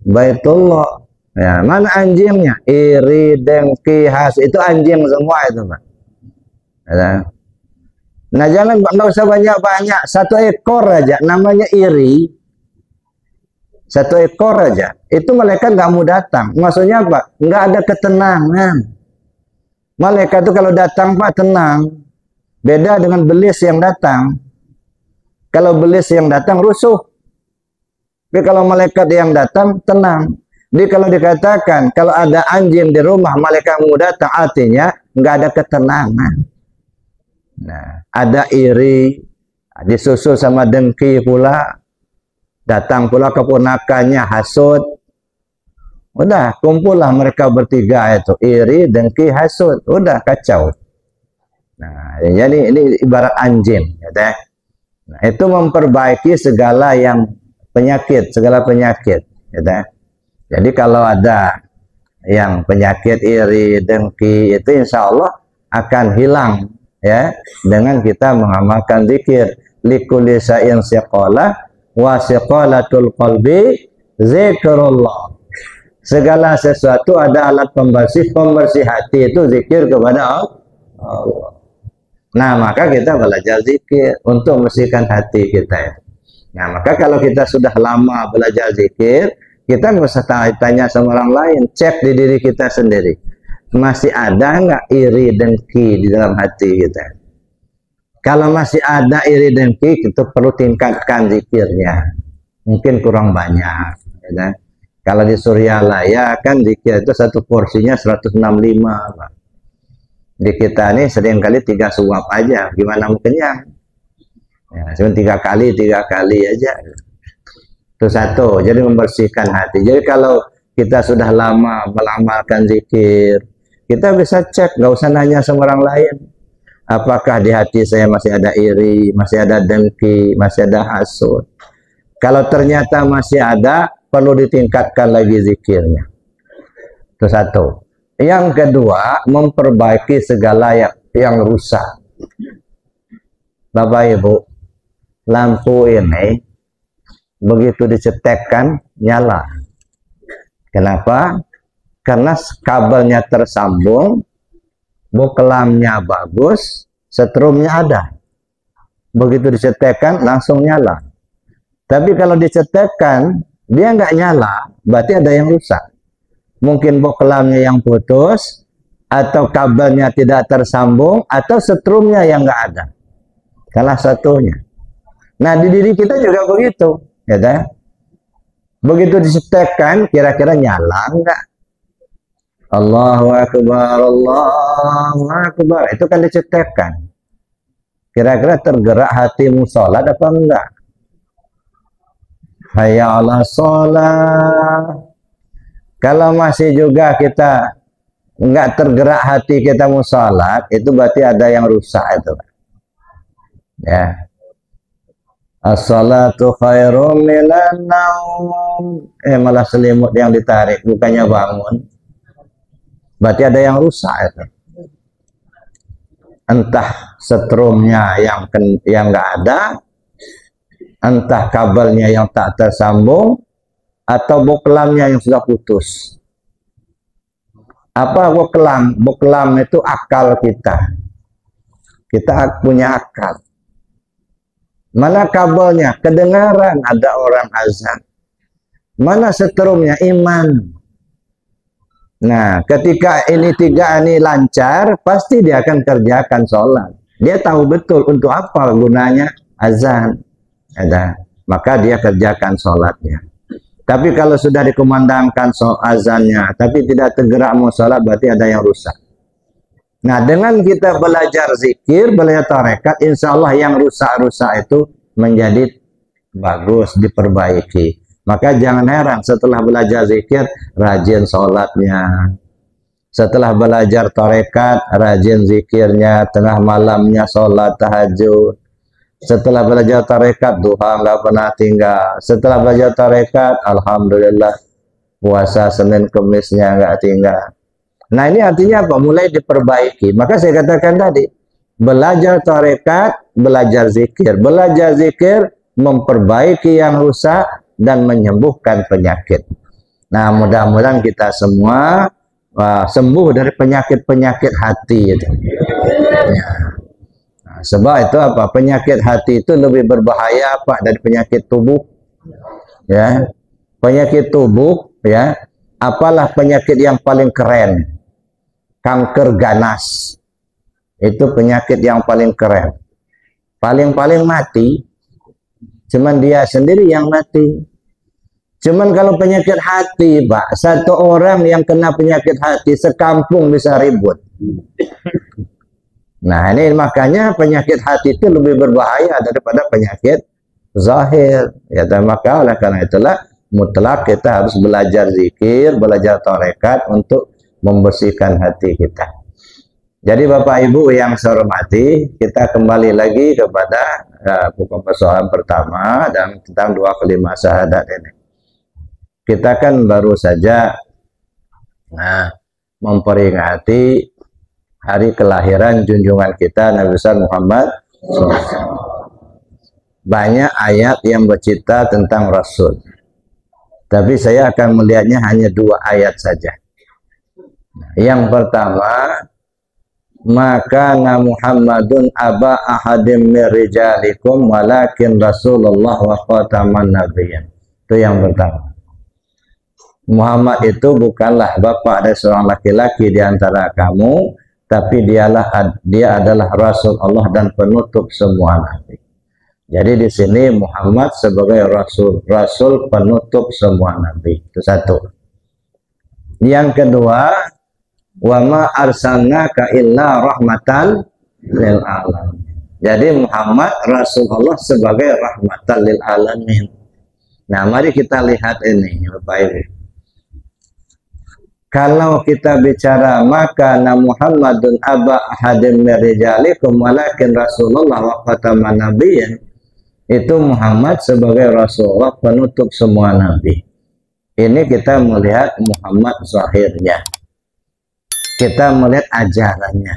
baitullah. Ya, mana anjingnya? Iri, dengki, has, itu anjing semua itu, Pak. Ya. Nah, jangan nggak usah banyak-banyak, 1 ekor aja, namanya iri. 1 ekor aja, itu malaikat nggak mau datang. Maksudnya apa? Nggak ada ketenangan. Malaikat itu kalau datang Pak tenang. Beda dengan belis yang datang. Kalau belis yang datang rusuh. Tapi kalau malaikat yang datang tenang. Jadi kalau dikatakan kalau ada anjing di rumah malaikat mau datang, artinya nggak ada ketenangan. Nah, ada iri, disusul sama dengki pula, datang pula keponakannya hasud. Udah, kumpullah mereka bertiga itu, iri, dengki, hasud. Udah kacau. Nah, jadi ini ibarat anjing, ya. Nah, itu memperbaiki segala yang penyakit, segala penyakit, ya. Jadi kalau ada yang penyakit iri, dengki, itu insya Allah akan hilang. Ya, dengan kita mengamalkan zikir. Likulli sa'in siqalah wa siqalatul qalbi zikrullah. Segala sesuatu ada alat pembersih hati, itu zikir kepada Allah. Nah, maka kita belajar zikir untuk membersihkan hati kita. Nah, maka kalau kita sudah lama belajar zikir, kita nggak usah tanya sama orang lain, cek di diri kita sendiri. Masih ada nggak iri dengki di dalam hati kita? Kalau masih ada iri dengki, kita perlu tingkatkan zikirnya. Mungkin kurang banyak. Ya. Kalau di Suryalaya kan zikir itu 1 porsinya 165. Pak. Di kita ini seringkali 3 suap aja. Gimana mau kenyang? Ya, cuma 3 kali aja. Itu 1. Jadi membersihkan hati. Jadi kalau kita sudah lama melamalkan zikir, kita bisa cek, nggak usah nanya sama orang lain. Apakah di hati saya masih ada iri, masih ada dengki, masih ada hasud. Kalau ternyata masih ada, perlu ditingkatkan lagi zikirnya. Itu 1. Yang kedua, memperbaiki segala yang rusak. Bapak Ibu, lampu ini begitu dicetekkan, nyala. Kenapa? Karena kabelnya tersambung, boklamnya bagus, setrumnya ada. Begitu dicetekkan, langsung nyala. Tapi kalau dicetekkan, dia nggak nyala, berarti ada yang rusak. Mungkin boklamnya yang putus, atau kabelnya tidak tersambung, atau setrumnya yang nggak ada. Salah satunya. Nah, di diri kita juga begitu. Ya, kan? Begitu dicetekkan, kira-kira nyala nggak? Allahu Akbar, Allahu Akbar. Itu kan dicetekkan. Kira-kira tergerak hatimu sholat apa enggak? Hayya 'alas shalah. Kalau masih juga kita nggak tergerak hati kita mau sholat, itu berarti ada yang rusak itu. Ya. As-salatu khairum minan naum. Malah selimut yang ditarik, bukannya bangun. Berarti ada yang rusak itu. Entah setrumnya yang nggak ada, entah kabelnya yang tak tersambung, atau boklamnya yang sudah putus. Apa boklam? Boklam itu akal kita. Kita punya akal. Mana kabelnya? Kedengaran ada orang azan. Mana setrumnya? Iman. Nah, ketika ini tiga ini lancar, pasti dia akan kerjakan sholat. Dia tahu betul untuk apa gunanya azan. Maka dia kerjakan sholatnya. Tapi kalau sudah dikumandangkan azannya, tapi tidak tergerak mau sholat, berarti ada yang rusak. Nah, dengan kita belajar zikir, belajar tarekat, insya Allah yang rusak-rusak itu menjadi bagus, diperbaiki. Maka jangan heran setelah belajar zikir, rajin sholatnya. Setelah belajar tarekat, rajin zikirnya, tengah malamnya sholat tahajud. Setelah belajar tarekat, duha nggak pernah tinggal. Setelah belajar tarekat, alhamdulillah, puasa Senin Kemisnya nggak tinggal. Nah, ini artinya apa? Mulai diperbaiki. Maka saya katakan tadi, belajar tarekat, belajar zikir. Belajar zikir memperbaiki yang rusak dan menyembuhkan penyakit. Nah, mudah-mudahan kita semua sembuh dari penyakit-penyakit hati itu. Ya. Nah, sebab itu apa? Penyakit hati itu lebih berbahaya apa dari penyakit tubuh? Ya. Penyakit tubuh, ya. Apalah penyakit yang paling keren? Kanker ganas. Itu penyakit yang paling keren. Paling-paling mati, cuman dia sendiri yang mati. Cuman kalau penyakit hati, Pak, satu orang yang kena penyakit hati, sekampung bisa ribut. Nah, ini makanya penyakit hati itu lebih berbahaya daripada penyakit zahir. Ya, maka oleh karena itulah mutlak kita harus belajar zikir, belajar tarekat untuk membersihkan hati kita. Jadi Bapak Ibu yang saya hormati, kita kembali lagi kepada pokok persoalan pertama dan tentang dua kalimat syahadat ini. Kita kan baru saja memperingati hari kelahiran junjungan kita Nabi besar Muhammad SAW. Banyak ayat yang bercerita tentang Rasul. Tapi saya akan melihatnya hanya dua ayat saja. Yang pertama, maka Muhammadun aba ahadim min rijalikum walakin Rasulullah wa khataman nabiyyin. Itu yang pertama. Muhammad itu bukanlah bapak dari seorang laki-laki di antara kamu, tapi dia adalah Rasul Allah dan penutup semua nabi. Jadi di sini Muhammad sebagai Rasul penutup semua nabi. Itu satu. Yang kedua, wa ma arsalnaka illa rahmatan lil alamin. Jadi Muhammad Rasulullah sebagai rahmatan lil alamin. Nah, mari kita lihat ini, Bapak Ibu. Kalau kita bicara maka Muhammadun aba ahadim min rijalikum walakin Rasulullah wa khataman nabiyyin, itu Muhammad sebagai Rasulullah penutup semua nabi. Ini kita melihat Muhammad zahirnya. Kita melihat ajarannya.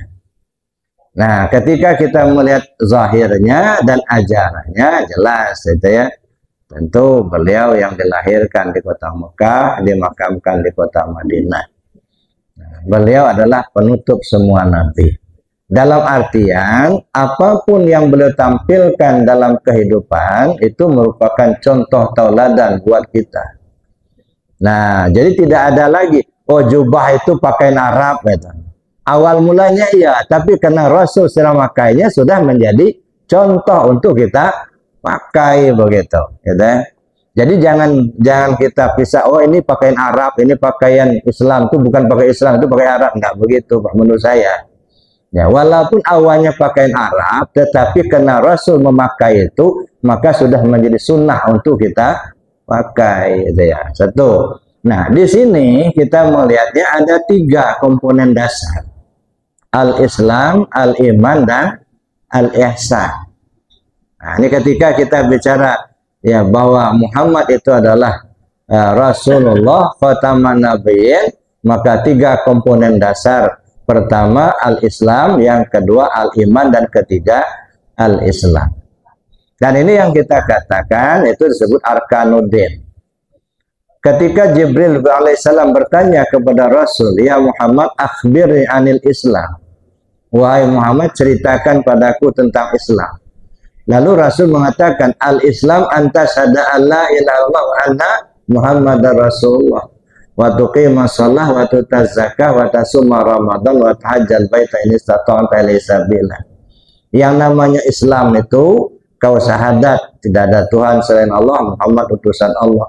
Nah, ketika kita melihat zahirnya dan ajarannya, jelas itu ya. Tentu beliau yang dilahirkan di kota Mekah, dimakamkan di kota Madinah. Nah, beliau adalah penutup semua nabi. Dalam artian, apapun yang beliau tampilkan dalam kehidupan, itu merupakan contoh tauladan buat kita. Nah, jadi tidak ada lagi, oh jubah itu pakaian Arab. Gitu. Awal mulanya iya, tapi karena Rasul sedang makainya sudah menjadi contoh untuk kita pakai begitu, gitu. Jadi jangan kita pisah. Oh ini pakaian Arab, ini pakaian Islam, itu bukan pakai Islam, itu pakai Arab, enggak begitu, Pak, menurut saya. Ya, walaupun awalnya pakaian Arab, tetapi karena Rasul memakai itu, maka sudah menjadi sunnah untuk kita pakai, gitu ya. Satu. Nah, di sini kita melihatnya ada 3 komponen dasar. Al-Islam, Al-Iman, dan Al-Ihsan. Nah, ini ketika kita bicara ya bahwa Muhammad itu adalah Rasulullah khataman nabiyyin, maka 3 komponen dasar. Pertama Al-Islam, yang kedua Al-Iman, dan ketiga Al-Islam. Dan ini yang kita katakan itu disebut Arkanuddin. Ketika Jibril alaihissalam bertanya kepada Rasul, "Ya Muhammad, akhbirni anil Islam." Wahai Muhammad, ceritakan padaku tentang Islam. Lalu Rasul mengatakan, "Al-Islam anta syahada alla ilaha illallah wa anna Muhammadar Rasulullah wa tuqimas shalah wa tutaz zakah wa tasuma Ramadan wa tahajjal baita in istata'ta ilaihi sabila." Yang namanya Islam itu kau syahadat tidak ada Tuhan selain Allah, Muhammad utusan Allah.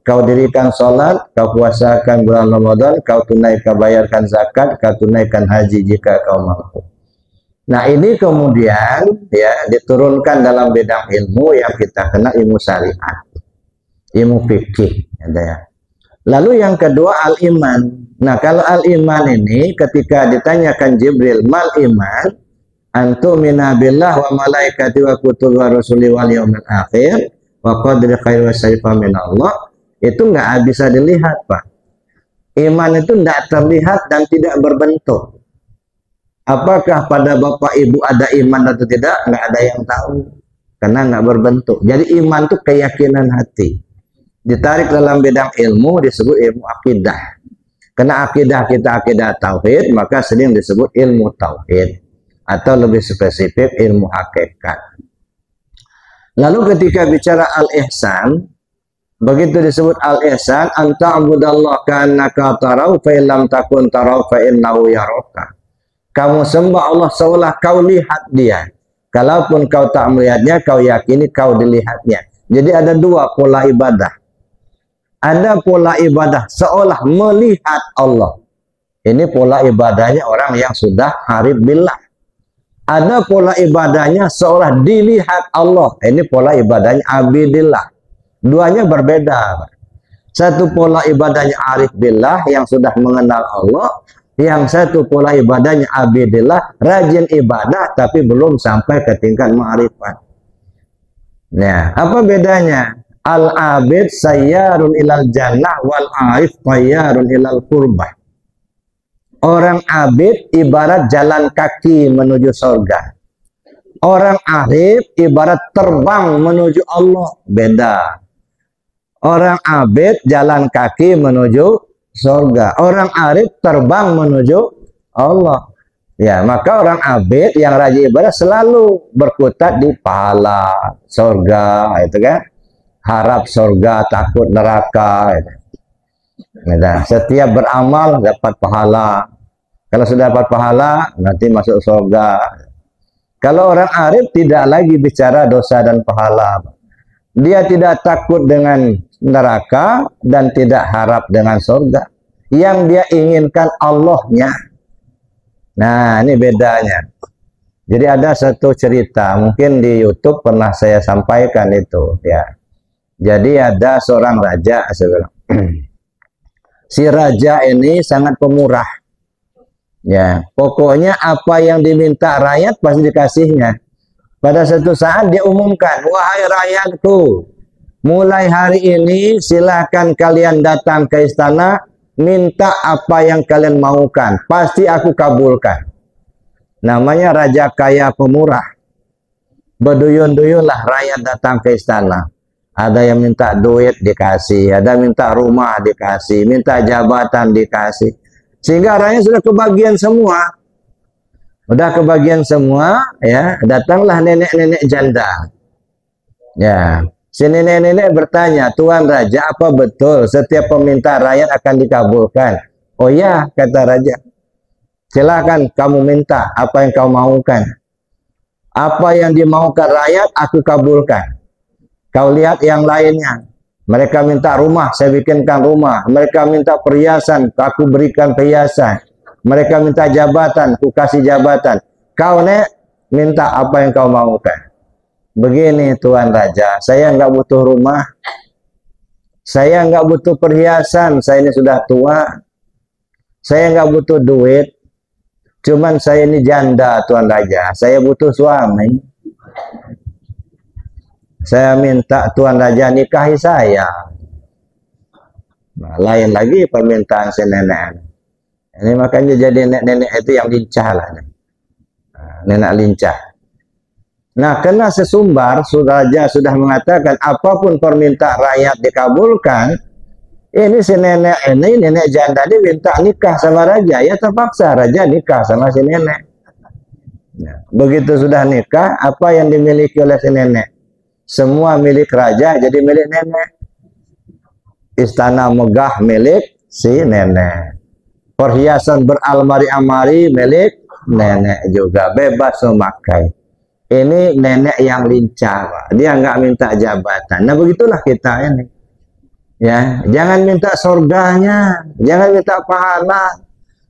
Kau dirikan sholat, kau puasakan bulan Ramadan, kau tunaikan bayarkan zakat, kau tunaikan haji jika kau mampu. Nah, ini kemudian ya diturunkan dalam bidang ilmu yang kita kenal ilmu syariat, ilmu fikih, ya. Lalu yang kedua al-iman. Nah, kalau al-iman ini ketika ditanyakan Jibril, mal iman? Antumina billah wa malaikati wa kutubi wa rusuli wal yaumil akhir wa qadri khair wa syarifah min Allah. Itu nggak bisa dilihat, Pak. Iman itu tidak terlihat dan tidak berbentuk. Apakah pada Bapak Ibu ada iman atau tidak? Nggak ada yang tahu. Karena nggak berbentuk. Jadi iman itu keyakinan hati. Ditarik dalam bidang ilmu disebut ilmu akidah. Karena akidah kita akidah tauhid, maka sering disebut ilmu tauhid. Atau lebih spesifik ilmu hakikat. Lalu ketika bicara al-ihsan, begitu disebut al-ihsan, anta abudallah ka'annaka tarau fa illam takun tarau fa innahu yaraka. Kamu sembah Allah seolah kau lihat dia. Kalaupun kau tak melihatnya, kau yakini kau dilihatnya. Jadi ada 2 pola ibadah. Ada pola ibadah seolah melihat Allah. Ini pola ibadahnya orang yang sudah harif billah. Ada pola ibadahnya seolah dilihat Allah. Ini pola ibadahnya abidillah. Duanya berbeda. Satu pola ibadahnya arif billah yang sudah mengenal Allah, yang satu pola ibadahnya abidillah, rajin ibadah tapi belum sampai ke tingkat ma'rifat. Nah, apa bedanya? Al-abid sayyarun ilal jannah wal arif tayyarun ilal qurbah. Orang abid ibarat jalan kaki menuju surga. Orang arif ibarat terbang menuju Allah. Beda. Orang abid jalan kaki menuju surga. Orang arif terbang menuju Allah. Ya, maka orang abid yang rajin ibadah selalu berkutat di pahala surga, itu kan? Harap surga, takut neraka. Gitu. Nah, setiap beramal dapat pahala. Kalau sudah dapat pahala, nanti masuk surga. Kalau orang arif tidak lagi bicara dosa dan pahala. Dia tidak takut dengan neraka dan tidak harap dengan surga. Yang dia inginkan Allahnya. Nah, ini bedanya. Jadi ada satu cerita, mungkin di YouTube pernah saya sampaikan itu, ya. Jadi ada seorang raja, si raja ini sangat pemurah. Ya, pokoknya apa yang diminta rakyat pasti dikasihnya. Pada suatu saat dia umumkan, wahai rakyatku, mulai hari ini silakan kalian datang ke istana, minta apa yang kalian maukan, pasti aku kabulkan. Namanya raja kaya pemurah. Berduyun-duyunlah rakyat datang ke istana. Ada yang minta duit dikasih, ada minta rumah dikasih, minta jabatan dikasih. Sehingga rakyat sudah kebagian semua. Udah kebagian semua, ya, datanglah nenek-nenek janda. Ya, si nenek-nenek bertanya, Tuan Raja, apa betul setiap permintaan rakyat akan dikabulkan? Oh ya, kata raja. Silakan kamu minta apa yang kau maukan. Apa yang dimaukan rakyat, aku kabulkan. Kau lihat yang lainnya. Mereka minta rumah, saya bikinkan rumah. Mereka minta perhiasan, aku berikan perhiasan. Mereka minta jabatan, aku kasih jabatan. Kau nek, minta apa yang kau maukan. Begini Tuan Raja, saya nggak butuh rumah. Saya nggak butuh perhiasan, saya ini sudah tua. Saya nggak butuh duit, cuman saya ini janda Tuan Raja. Saya butuh suami. Saya minta Tuan Raja nikahi saya. Nah, lain lagi permintaan si nenek. Ini makanya jadi nenek-nenek itu yang lincah lah. Nah, nenek lincah. Nah, karena sesumbar Raja sudah mengatakan apapun permintaan rakyat dikabulkan. Ini si nenek ini, nenek janda ini minta nikah sama Raja. Ya terpaksa Raja nikah sama si nenek. Nah, begitu sudah nikah, apa yang dimiliki oleh si nenek? Semua milik Raja jadi milik nenek. Istana megah milik si nenek. Perhiasan beralmari-almari milik nenek juga. Bebas memakai. Ini nenek yang lincah, Pak. Dia nggak minta jabatan. Nah, begitulah kita ini. Ya, jangan minta surganya, jangan minta pahala,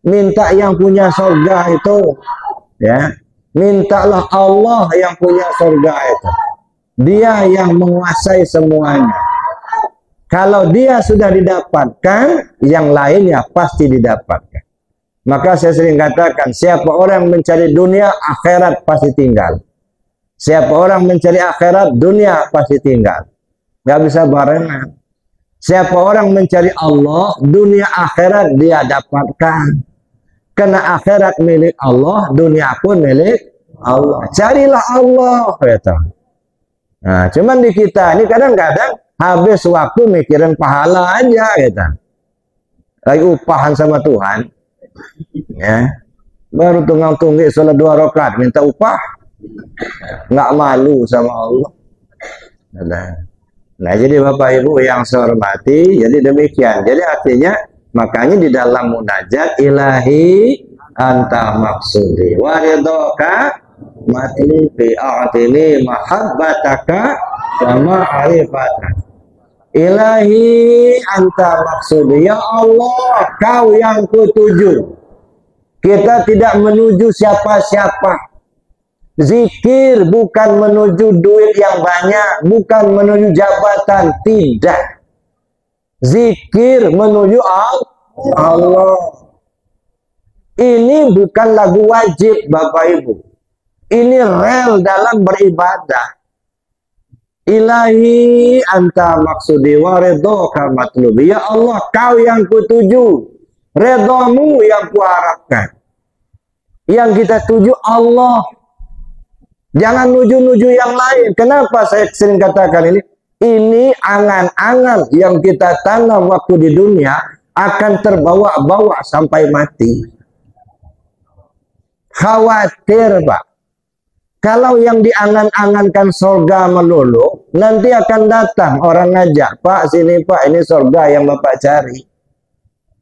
minta yang punya surga itu. Ya, mintalah Allah yang punya surga itu. Dia yang menguasai semuanya. Kalau dia sudah didapatkan, yang lainnya pasti didapatkan. Maka saya sering katakan, siapa orang mencari dunia, akhirat pasti tinggal. Siapa orang mencari akhirat, dunia pasti tinggal. Nggak bisa barengan. Siapa orang mencari Allah, dunia akhirat dia dapatkan. Karena akhirat milik Allah, dunia pun milik Allah. Carilah Allah, kata. Nah, cuman di kita ini kadang-kadang habis waktu mikirin pahala aja, kata. Lagi upahan sama Tuhan, ya. Baru tunggang-tunggik sholat 2 rakaat minta upah, nggak malu sama Allah. Nah, jadi Bapak Ibu yang saya hormati, jadi demikian. Jadi artinya, makanya di dalam munajat, ilahi anta maksudi wa ridhoka matlubi a'tini mahabbataka sama arifatan. Ilahi anta maksudi, ya Allah, kau yang kutuju. Kita tidak menuju siapa-siapa. Zikir bukan menuju duit yang banyak, bukan menuju jabatan, tidak. Zikir menuju Allah. Ini bukan lagu wajib, Bapak Ibu. Ini rel dalam beribadah. Ilahi anta maksudi wa ridhoka matlubi. Ya Allah, kau yang kutuju, redamu yang kuharapkan. Yang kita tuju Allah. Jangan nuju-nuju yang lain. Kenapa saya sering katakan ini? Ini angan-angan yang kita tanam waktu di dunia akan terbawa-bawa sampai mati. Khawatir, Pak. Kalau yang diangan-angankan surga melulu, nanti akan datang orang ngajak, Pak, sini Pak, ini surga yang Bapak cari.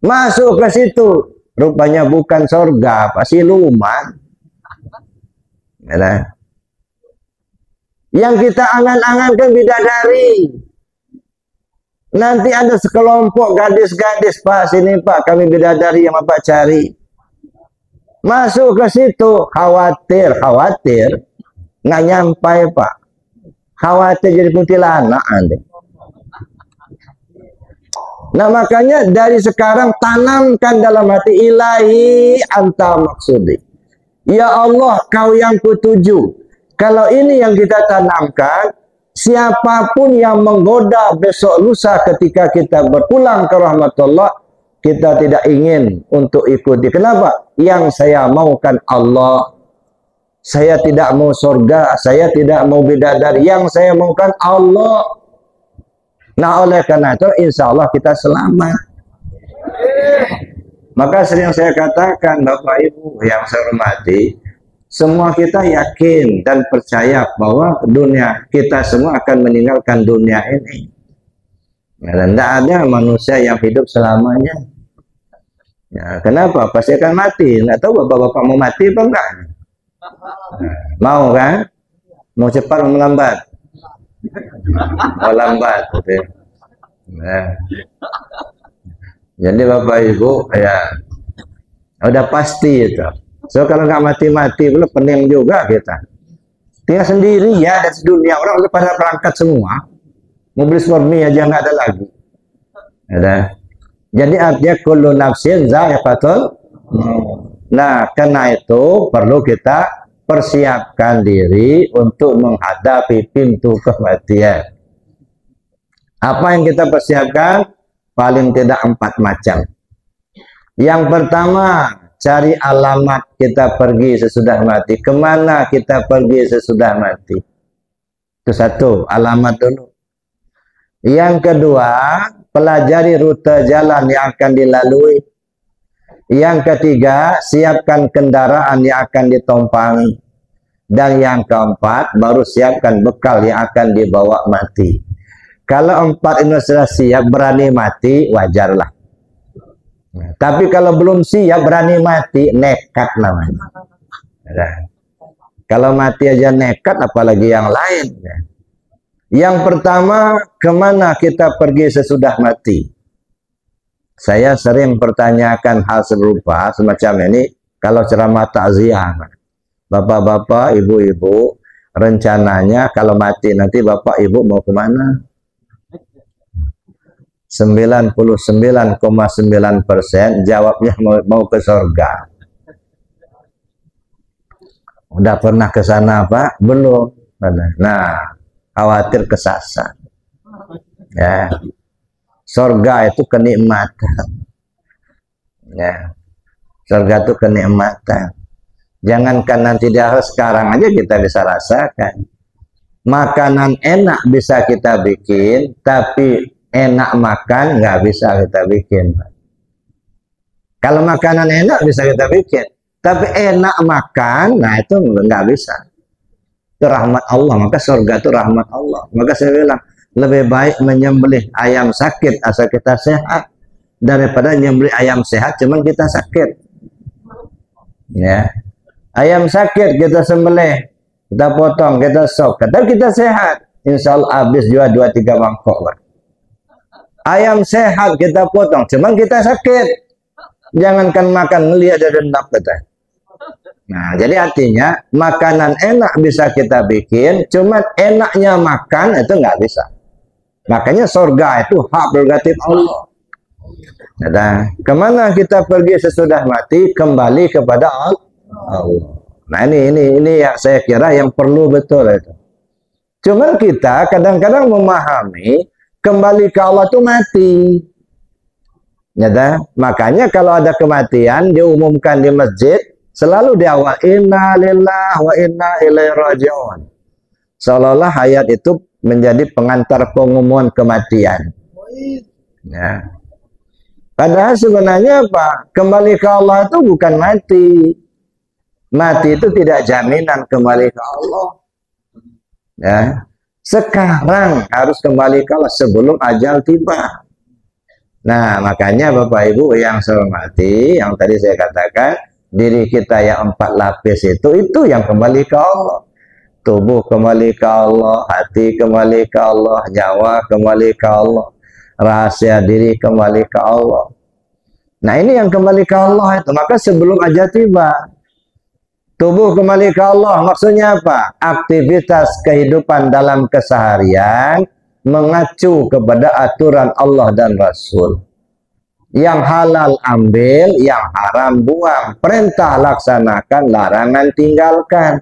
Masuk ke situ. Rupanya bukan surga, Pak, siluman. Ya. Yang kita angan-angankan bidadari. Nanti ada sekelompok gadis-gadis, Pak, sini Pak, kami bidadari yang Bapak cari. Masuk ke situ, khawatir, nggak nyampai, Pak. Khawatir jadi kuntilanak, Anda. Nah, makanya dari sekarang tanamkan dalam hati, ilahi anta maksudi. Ya Allah, kau yang kutuju. Kalau ini yang kita tanamkan, siapapun yang menggoda besok lusa ketika kita berpulang ke rahmatullah, kita tidak ingin untuk ikuti. Kenapa? Yang saya maukan Allah. Saya tidak mau surga, saya tidak mau bidadari. Yang saya maukan Allah. Nah, oleh karena itu, insya Allah kita selamat. Maka sering saya katakan, Bapak Ibu yang saya hormati, semua kita yakin dan percaya bahwa dunia kita semua akan meninggalkan dunia ini. Dan tidak ada manusia yang hidup selamanya. Ya, kenapa? Pasti akan mati. Nggak tahu Bapak-bapak mau mati apa enggak? Mau kan? Mau cepat atau melambat? Mau lambat. Gitu. Nah. Jadi Bapak Ibu ya udah pasti itu. So kalau nggak mati-mati belum pening juga kita. Tinggal sendiri ya, dan sedunia orang udah pada berangkat semua. Mobil murni aja nggak ada lagi. Ada. Jadi artinya kullu nafsin za'iqatul. Nah, karena itu perlu kita persiapkan diri untuk menghadapi pintu kematian. Apa yang kita persiapkan? Paling tidak 4 macam. Yang pertama, cari alamat kita pergi sesudah mati. Kemana kita pergi sesudah mati? Itu satu, alamat dulu. Yang kedua, pelajari rute jalan yang akan dilalui. Yang ketiga, siapkan kendaraan yang akan ditumpangi. Dan yang keempat, baru siapkan bekal yang akan dibawa mati. Kalau 4 ini sudah siap, berani mati, wajarlah. Tapi kalau belum siap, berani mati, nekat namanya. Kalau mati aja nekat, apalagi yang lain. Yang pertama, kemana kita pergi sesudah mati? Saya sering pertanyakan hal serupa semacam ini kalau ceramah takziah. Bapak-bapak, ibu-ibu, rencananya kalau mati nanti bapak ibu mau kemana? 99,9% jawabnya mau ke surga. Udah pernah ke sana Pak? Belum. Nah, khawatir kesasar. Ya. Surga itu kenikmatan. Ya. Surga itu kenikmatan. Jangankan nanti di akhir, sekarang aja kita bisa rasakan. Makanan enak bisa kita bikin, tapi enak makan nggak bisa kita bikin. Kalau makanan enak bisa kita bikin, tapi enak makan, nah itu nggak bisa. Itu rahmat Allah, maka surga itu rahmat Allah. Maka saya bilang, lebih baik menyembelih ayam sakit asal kita sehat, daripada menyembelih ayam sehat cuman kita sakit. Ya, ayam sakit kita sembelih, kita potong, kita sop, tapi kita sehat, insya Allah habis juga 2-3 mangkok. Ayam sehat kita potong, cuman kita sakit. Jangankan makan, ngelihat ada dendam kita. Nah, jadi artinya makanan enak bisa kita bikin, cuman enaknya makan itu nggak bisa. Makanya surga itu hak prerogatif Allah. Nah, kemana kita pergi sesudah mati? Kembali kepada Allah. Nah, ini yang saya kira yang perlu betul itu. Cuman kita kadang-kadang memahami kembali ke Allah itu mati. Ya, makanya kalau ada kematian diumumkan di masjid, selalu di awal inna lillahi wa inna ilaihi raji'un. Seolah-olah ayat itu menjadi pengantar pengumuman kematian. Ya. Padahal sebenarnya apa? Kembali ke Allah itu bukan mati. Mati itu tidak jaminan kembali ke Allah. Ya. Sekarang harus kembali ke Allah sebelum ajal tiba. Nah, makanya Bapak Ibu yang saya hormati, yang tadi saya katakan, diri kita yang 4 lapis itu yang kembali ke Allah. Tubuh kembali ke Allah, hati kembali ke Allah, nyawa kembali ke Allah, rahasia diri kembali ke Allah. Nah, ini yang kembali ke Allah itu. Maka sebelum ajal tiba, tubuh kembali ke Allah, maksudnya apa? Aktivitas kehidupan dalam keseharian mengacu kepada aturan Allah dan Rasul. Yang halal ambil, yang haram buang. Perintah laksanakan, larangan tinggalkan.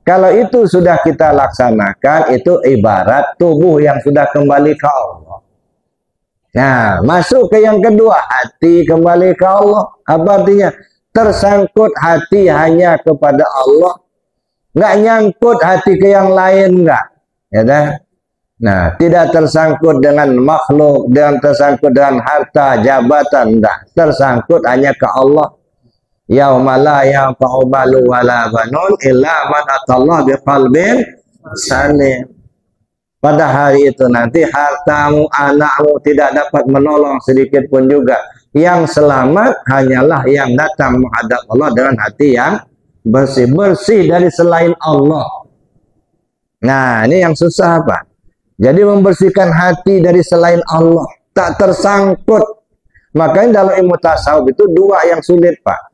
Kalau itu sudah kita laksanakan, itu ibarat tubuh yang sudah kembali ke Allah. Nah, masuk ke yang kedua, hati kembali ke Allah. Apa artinya? Tersangkut hati hanya kepada Allah, nggak nyangkut hati ke yang lain, nggak, ya dah. Nah, tidak tersangkut dengan makhluk, dengan tersangkut dengan harta, jabatan, enggak. Tersangkut hanya ke Allah. Yauma la yanfa'u malun wala banun illa man atallaha biqalbin salim. Pada hari itu nanti hartamu, anakmu tidak dapat menolong sedikit pun juga. Yang selamat hanyalah yang datang menghadap Allah dengan hati yang bersih. Bersih dari selain Allah. Nah, ini yang susah Pak. Jadi membersihkan hati dari selain Allah. Tak tersangkut. Makanya dalam ilmu tasawuf itu 2 yang sulit Pak.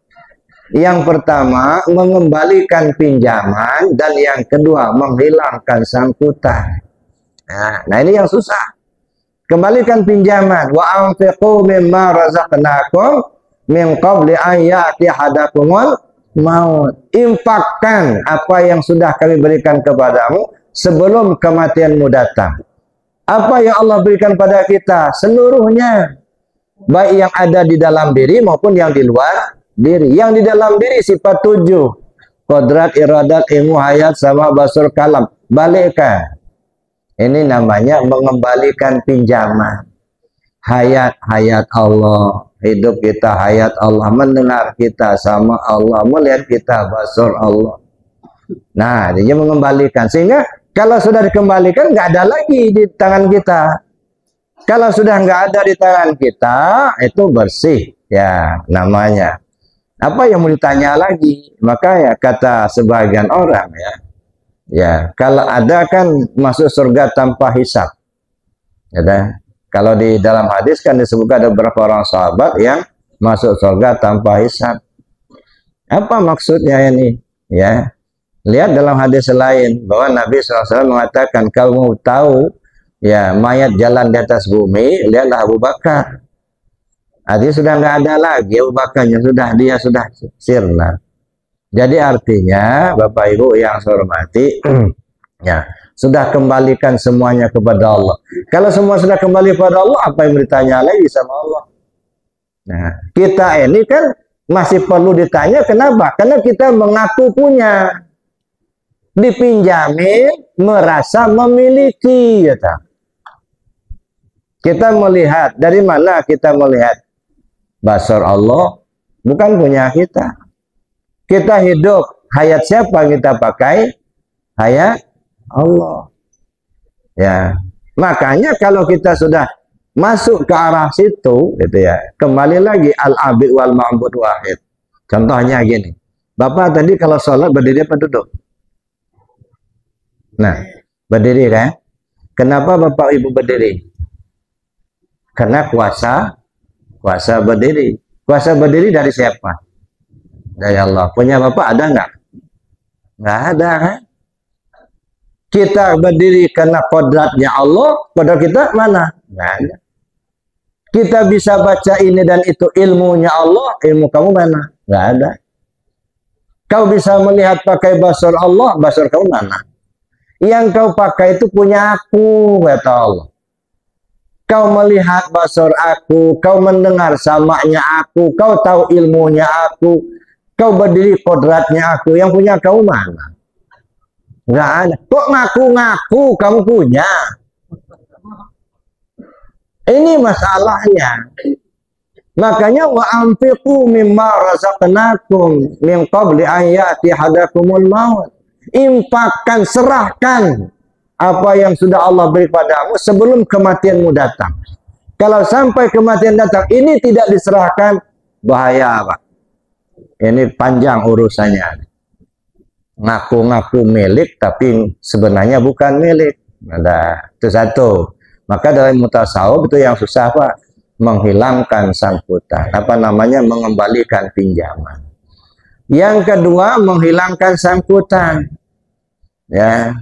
Yang pertama, mengembalikan pinjaman. Dan yang kedua, menghilangkan sangkutan. Nah, ini yang susah. Kembalikan pinjaman. Wa anfiqu mimma razaqnakum min qabli an ya'ti ahadakumul maut. Infakkan apa yang sudah kami berikan kepadamu sebelum kematianmu datang. Apa yang Allah berikan pada kita seluruhnya, baik yang ada di dalam diri maupun yang di luar diri. Yang di dalam diri sifat 7, kodrat, iradat, ilmu, hayat, sama, basur, kalam. Balikkan. Ini namanya mengembalikan pinjaman. Hayat Allah, hidup kita hayat Allah, mendengar kita sama Allah, melihat kita basur Allah. Nah, dia mengembalikan. Sehingga kalau sudah dikembalikan, nggak ada lagi di tangan kita. Kalau sudah nggak ada di tangan kita, itu bersih ya namanya. Apa yang mau ditanya lagi? Maka ya kata sebagian orang ya kalau ada kan masuk surga tanpa hisab. Ya, kalau di dalam hadis kan disebutkan ada beberapa orang sahabat yang masuk surga tanpa hisab. Apa maksudnya ini? Ya, lihat dalam hadis lain bahwa Nabi SAW mengatakan kalau mau tahu ya mayat jalan di atas bumi, lihatlah Abu Bakar. Artinya sudah nggak ada lagi Abu Bakarnya, dia sudah sirna. Jadi artinya Bapak Ibu yang saya hormati, ya sudah kembalikan semuanya kepada Allah. Kalau semua sudah kembali kepada Allah, apa yang ditanya lagi sama Allah? Nah, kita ini kan masih perlu ditanya, kenapa? Karena kita mengaku punya, dipinjamin, merasa memiliki. Gitu. Kita melihat, dari mana kita melihat? Basar Allah bukan punya kita. Kita hidup, hayat siapa kita pakai? Hayat Allah. Ya, makanya kalau kita sudah masuk ke arah situ, gitu ya, kembali lagi al-abid wal ma'bud wahid. Contohnya gini, Bapak tadi kalau sholat berdiri apa duduk? Nah, berdiri kan? Kenapa Bapak Ibu berdiri? Karena kuasa berdiri. Kuasa berdiri dari siapa? Dari Allah. Punya Bapak ada nggak? Nggak ada kan? Kita berdiri karena kodratnya Allah, kodrat kita mana? Nggak ada. Kita bisa baca ini dan itu, ilmunya Allah, ilmu kamu mana? Nggak ada. Kau bisa melihat pakai basar Allah, basar kamu mana? Yang kau pakai itu punya aku, kata Allah. Kau melihat basar aku, kau mendengar samanya aku, kau tahu ilmunya aku, kau berdiri kodratnya aku, yang punya kau mana? Nggak ada. Kok ngaku-ngaku kamu punya? Ini masalahnya. Makanya wa anfiqu mimma razaqnakum min qabli an ya'ti ahadakumul maut. Infakkan, serahkan apa yang sudah Allah beri padamu sebelum kematianmu datang. Kalau sampai kematian datang ini tidak diserahkan, bahaya Pak. Ini panjang urusannya. Ngaku-ngaku milik tapi sebenarnya bukan milik. Nah, itu satu. Maka dalam mutasawuf itu yang susah Pak, menghilangkan sangkutan. Apa namanya? Mengembalikan pinjaman. Yang kedua, menghilangkan sangkutan. Ya.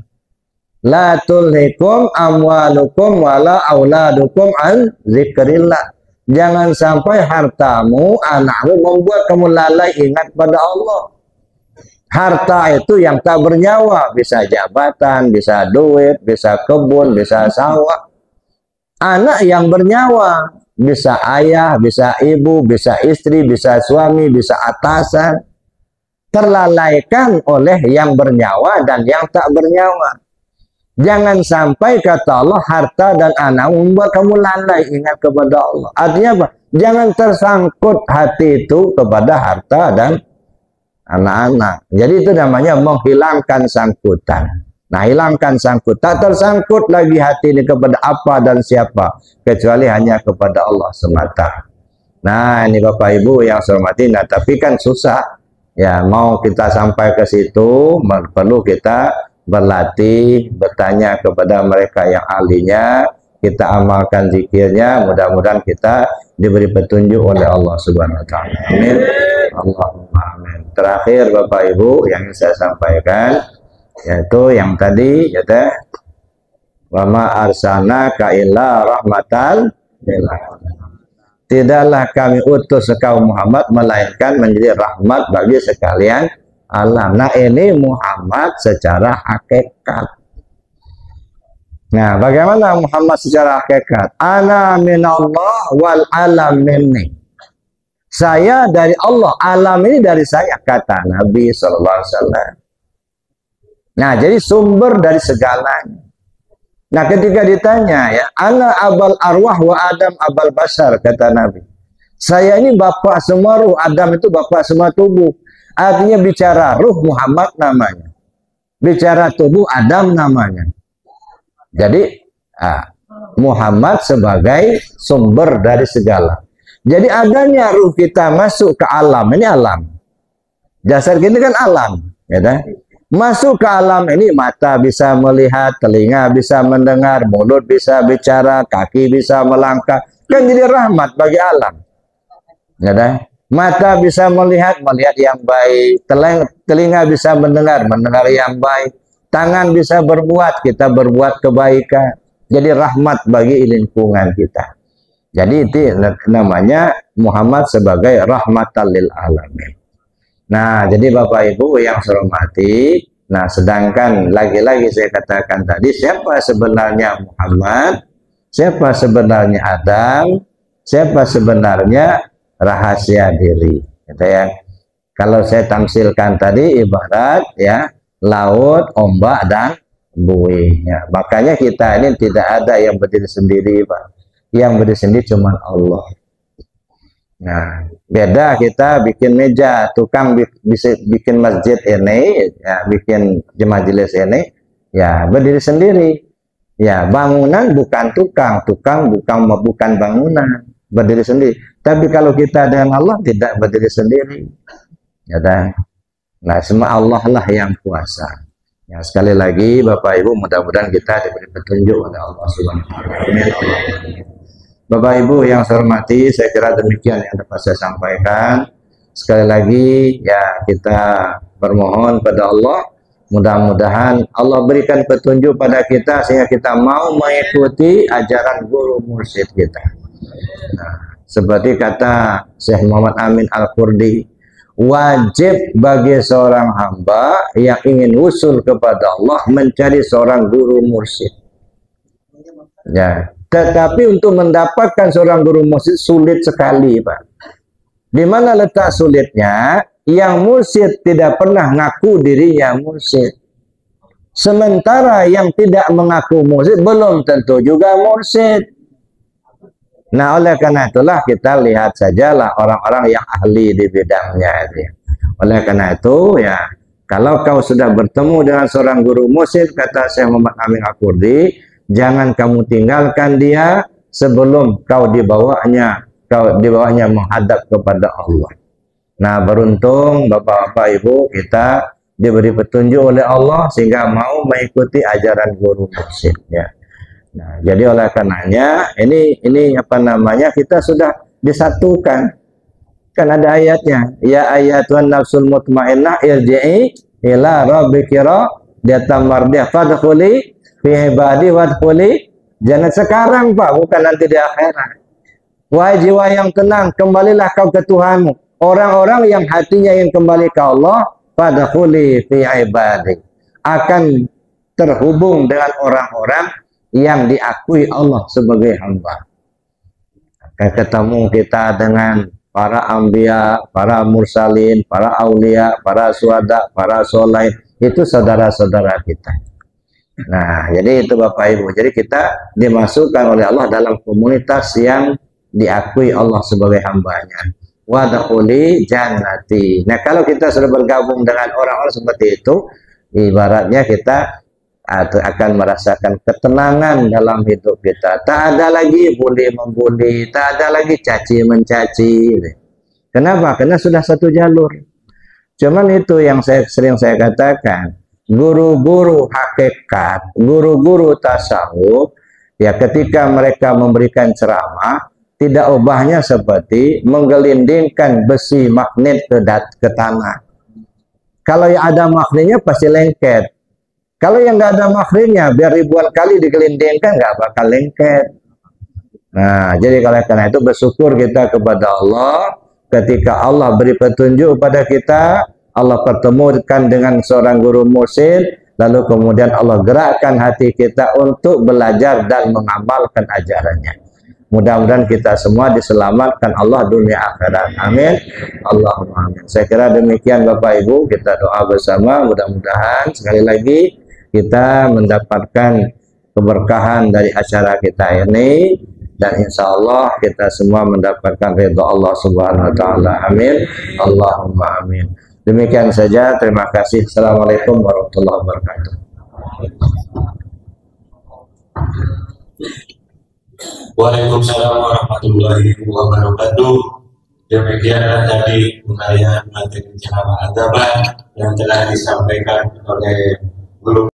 La tulhikum amwalukum wala auladukum an zikrillah. Jangan sampai hartamu, anakmu membuat kamu lalai ingat pada Allah. Harta itu yang tak bernyawa, bisa jabatan, bisa duit, bisa kebun, bisa sawah. Anak yang bernyawa, bisa ayah, bisa ibu, bisa istri, bisa suami, bisa atasan. Terlalaikan oleh yang bernyawa dan yang tak bernyawa. Jangan sampai kata Allah harta dan anak membuat kamu lalai ingat kepada Allah. Artinya apa? Jangan tersangkut hati itu kepada harta dan anak-anak. Jadi itu namanya menghilangkan sangkutan. Nah, hilangkan sangkut. Tak tersangkut lagi hati ini kepada apa dan siapa, kecuali hanya kepada Allah semata. Nah, ini Bapak Ibu yang saya hormati. Nah, tapi kan susah. Ya, mau kita sampai ke situ, perlu kita berlatih, bertanya kepada mereka yang ahlinya, kita amalkan zikirnya, mudah-mudahan kita diberi petunjuk oleh Allah Subhanahu wa taala. Amin. Allahumma amin. Terakhir Bapak Ibu yang saya sampaikan yaitu yang tadi Wa ma arsalnaka illa rahmatan lil alamin. Tidaklah kami utus engkau Muhammad melainkan menjadi rahmat bagi sekalian alam. Nah, ini Muhammad secara hakikat. Nah, bagaimana Muhammad secara hakikat? Ana minallah wal alam minni. Saya dari Allah, alam ini dari saya, kata Nabi SAW. Nah, jadi sumber dari segalanya. Nah, ketika ditanya, ya, ana abal arwah wa Adam abal basar, kata Nabi. Saya ini bapak semua ruh, Adam itu bapak semua tubuh. Artinya bicara ruh Muhammad namanya. Bicara tubuh Adam namanya. Jadi Muhammad sebagai sumber dari segala. Jadi adanya ruh kita masuk ke alam, ini alam. Dasar kita kan alam, ya kan? Masuk ke alam ini mata bisa melihat, telinga bisa mendengar, mulut bisa bicara, kaki bisa melangkah. Kan jadi rahmat bagi alam. Ya kan? Mata bisa melihat yang baik, telinga bisa mendengar yang baik, tangan bisa berbuat, kita berbuat kebaikan. Jadi rahmat bagi lingkungan kita. Jadi itu namanya Muhammad sebagai rahmatan lil alamin. Nah, jadi Bapak Ibu yang saya hormati, nah sedangkan lagi-lagi saya katakan tadi, siapa sebenarnya Muhammad, siapa sebenarnya Adam, siapa sebenarnya rahasia diri, gitu ya. Kalau saya tamsilkan tadi ibarat ya laut, ombak dan buih. Ya, makanya kita ini tidak ada yang berdiri sendiri, Pak. Yang berdiri sendiri cuma Allah. Nah, beda kita bikin meja, tukang bisa bikin masjid ini, ya, bikin majelis ini, ya berdiri sendiri. Ya, bangunan bukan tukang, bukan bangunan, berdiri sendiri. Tapi kalau kita dengan Allah tidak berdiri sendiri. Ya, nah, semua Allah lah yang kuasa. Ya, sekali lagi Bapak Ibu, mudah-mudahan kita diberi petunjuk oleh Allah Subhanahu wa taala. Bapak Ibu yang saya hormati, saya kira demikian yang dapat saya sampaikan. Sekali lagi ya kita bermohon pada Allah, mudah-mudahan Allah berikan petunjuk pada kita sehingga kita mau mengikuti ajaran guru mursyid kita. Nah, seperti kata Syekh Muhammad Amin Al-Qurdi, wajib bagi seorang hamba yang ingin usul kepada Allah mencari seorang guru mursyid. Ya. Tetapi untuk mendapatkan seorang guru mursyid sulit sekali, Pak. Di mana letak sulitnya? Yang mursyid tidak pernah ngaku dirinya mursyid. Sementara yang tidak mengaku mursyid belum tentu juga mursyid. Nah, oleh karena itulah kita lihat sajalah orang-orang yang ahli di bidangnya. Oleh karena itu, ya, kalau kau sudah bertemu dengan seorang guru mursyid, kata Syekh Muhammad Amin Al-Qurdi, jangan kamu tinggalkan dia sebelum kau dibawanya menghadap kepada Allah. Nah, beruntung Bapak-bapak Ibu kita diberi petunjuk oleh Allah sehingga mau mengikuti ajaran guru mursyid, ya. Nah, jadi oleh karenanya ini apa namanya, kita sudah disatukan. Kan ada ayatnya, ya ayatun nafsul mutmainnah irji'i ila rabbiki radiyatan mardiyah fadkhuli fi ibadi wadkhuli. Jangan sekarang, Pak, bukan nanti di akhirat. Wahai jiwa yang tenang, kembalilah kau ke Tuhanmu. Orang-orang yang hatinya ingin kembali ke Allah, fadkhuli fi ibadi, akan terhubung dengan orang-orang yang diakui Allah sebagai hamba. Akan ketemu kita dengan para anbiya, para mursalin, para aulia, para syuhada, para sholih, itu saudara-saudara kita. Nah, jadi itu Bapak Ibu. Jadi kita dimasukkan oleh Allah dalam komunitas yang diakui Allah sebagai hambanya. Wadkhuli jannati. Nah, kalau kita sudah bergabung dengan orang-orang seperti itu, ibaratnya kita akan merasakan ketenangan dalam hidup kita. Tak ada lagi bully-membuli, tak ada lagi caci-mencaci. Kenapa? Karena sudah satu jalur. Cuman itu yang sering saya katakan, guru-guru hakikat, guru-guru tasawuf, ya ketika mereka memberikan ceramah, tidak ubahnya seperti menggelindingkan besi magnet ke tanah. Kalau yang ada magnetnya pasti lengket. Kalau yang nggak ada mahrimnya, biar ribuan kali digelindingkan nggak bakal lengket. Nah, jadi karena itu bersyukur kita kepada Allah ketika Allah beri petunjuk pada kita, Allah pertemukan dengan seorang guru mursyid, lalu kemudian Allah gerakkan hati kita untuk belajar dan mengamalkan ajarannya. Mudah-mudahan kita semua diselamatkan Allah dunia akhirat. Amin. Allahumma amin. Saya kira demikian Bapak Ibu, kita doa bersama. Mudah-mudahan sekali lagi kita mendapatkan keberkahan dari acara kita ini, dan insya Allah kita semua mendapatkan ridha Allah Subhanahu wa taala. Amin. Allahumma amin. Demikian saja, terima kasih. Assalamualaikum warahmatullahi wabarakatuh. Waalaikumsalam warahmatullahi wabarakatuh. Demikian tadi undangan materi ceramah agama yang telah disampaikan oleh guru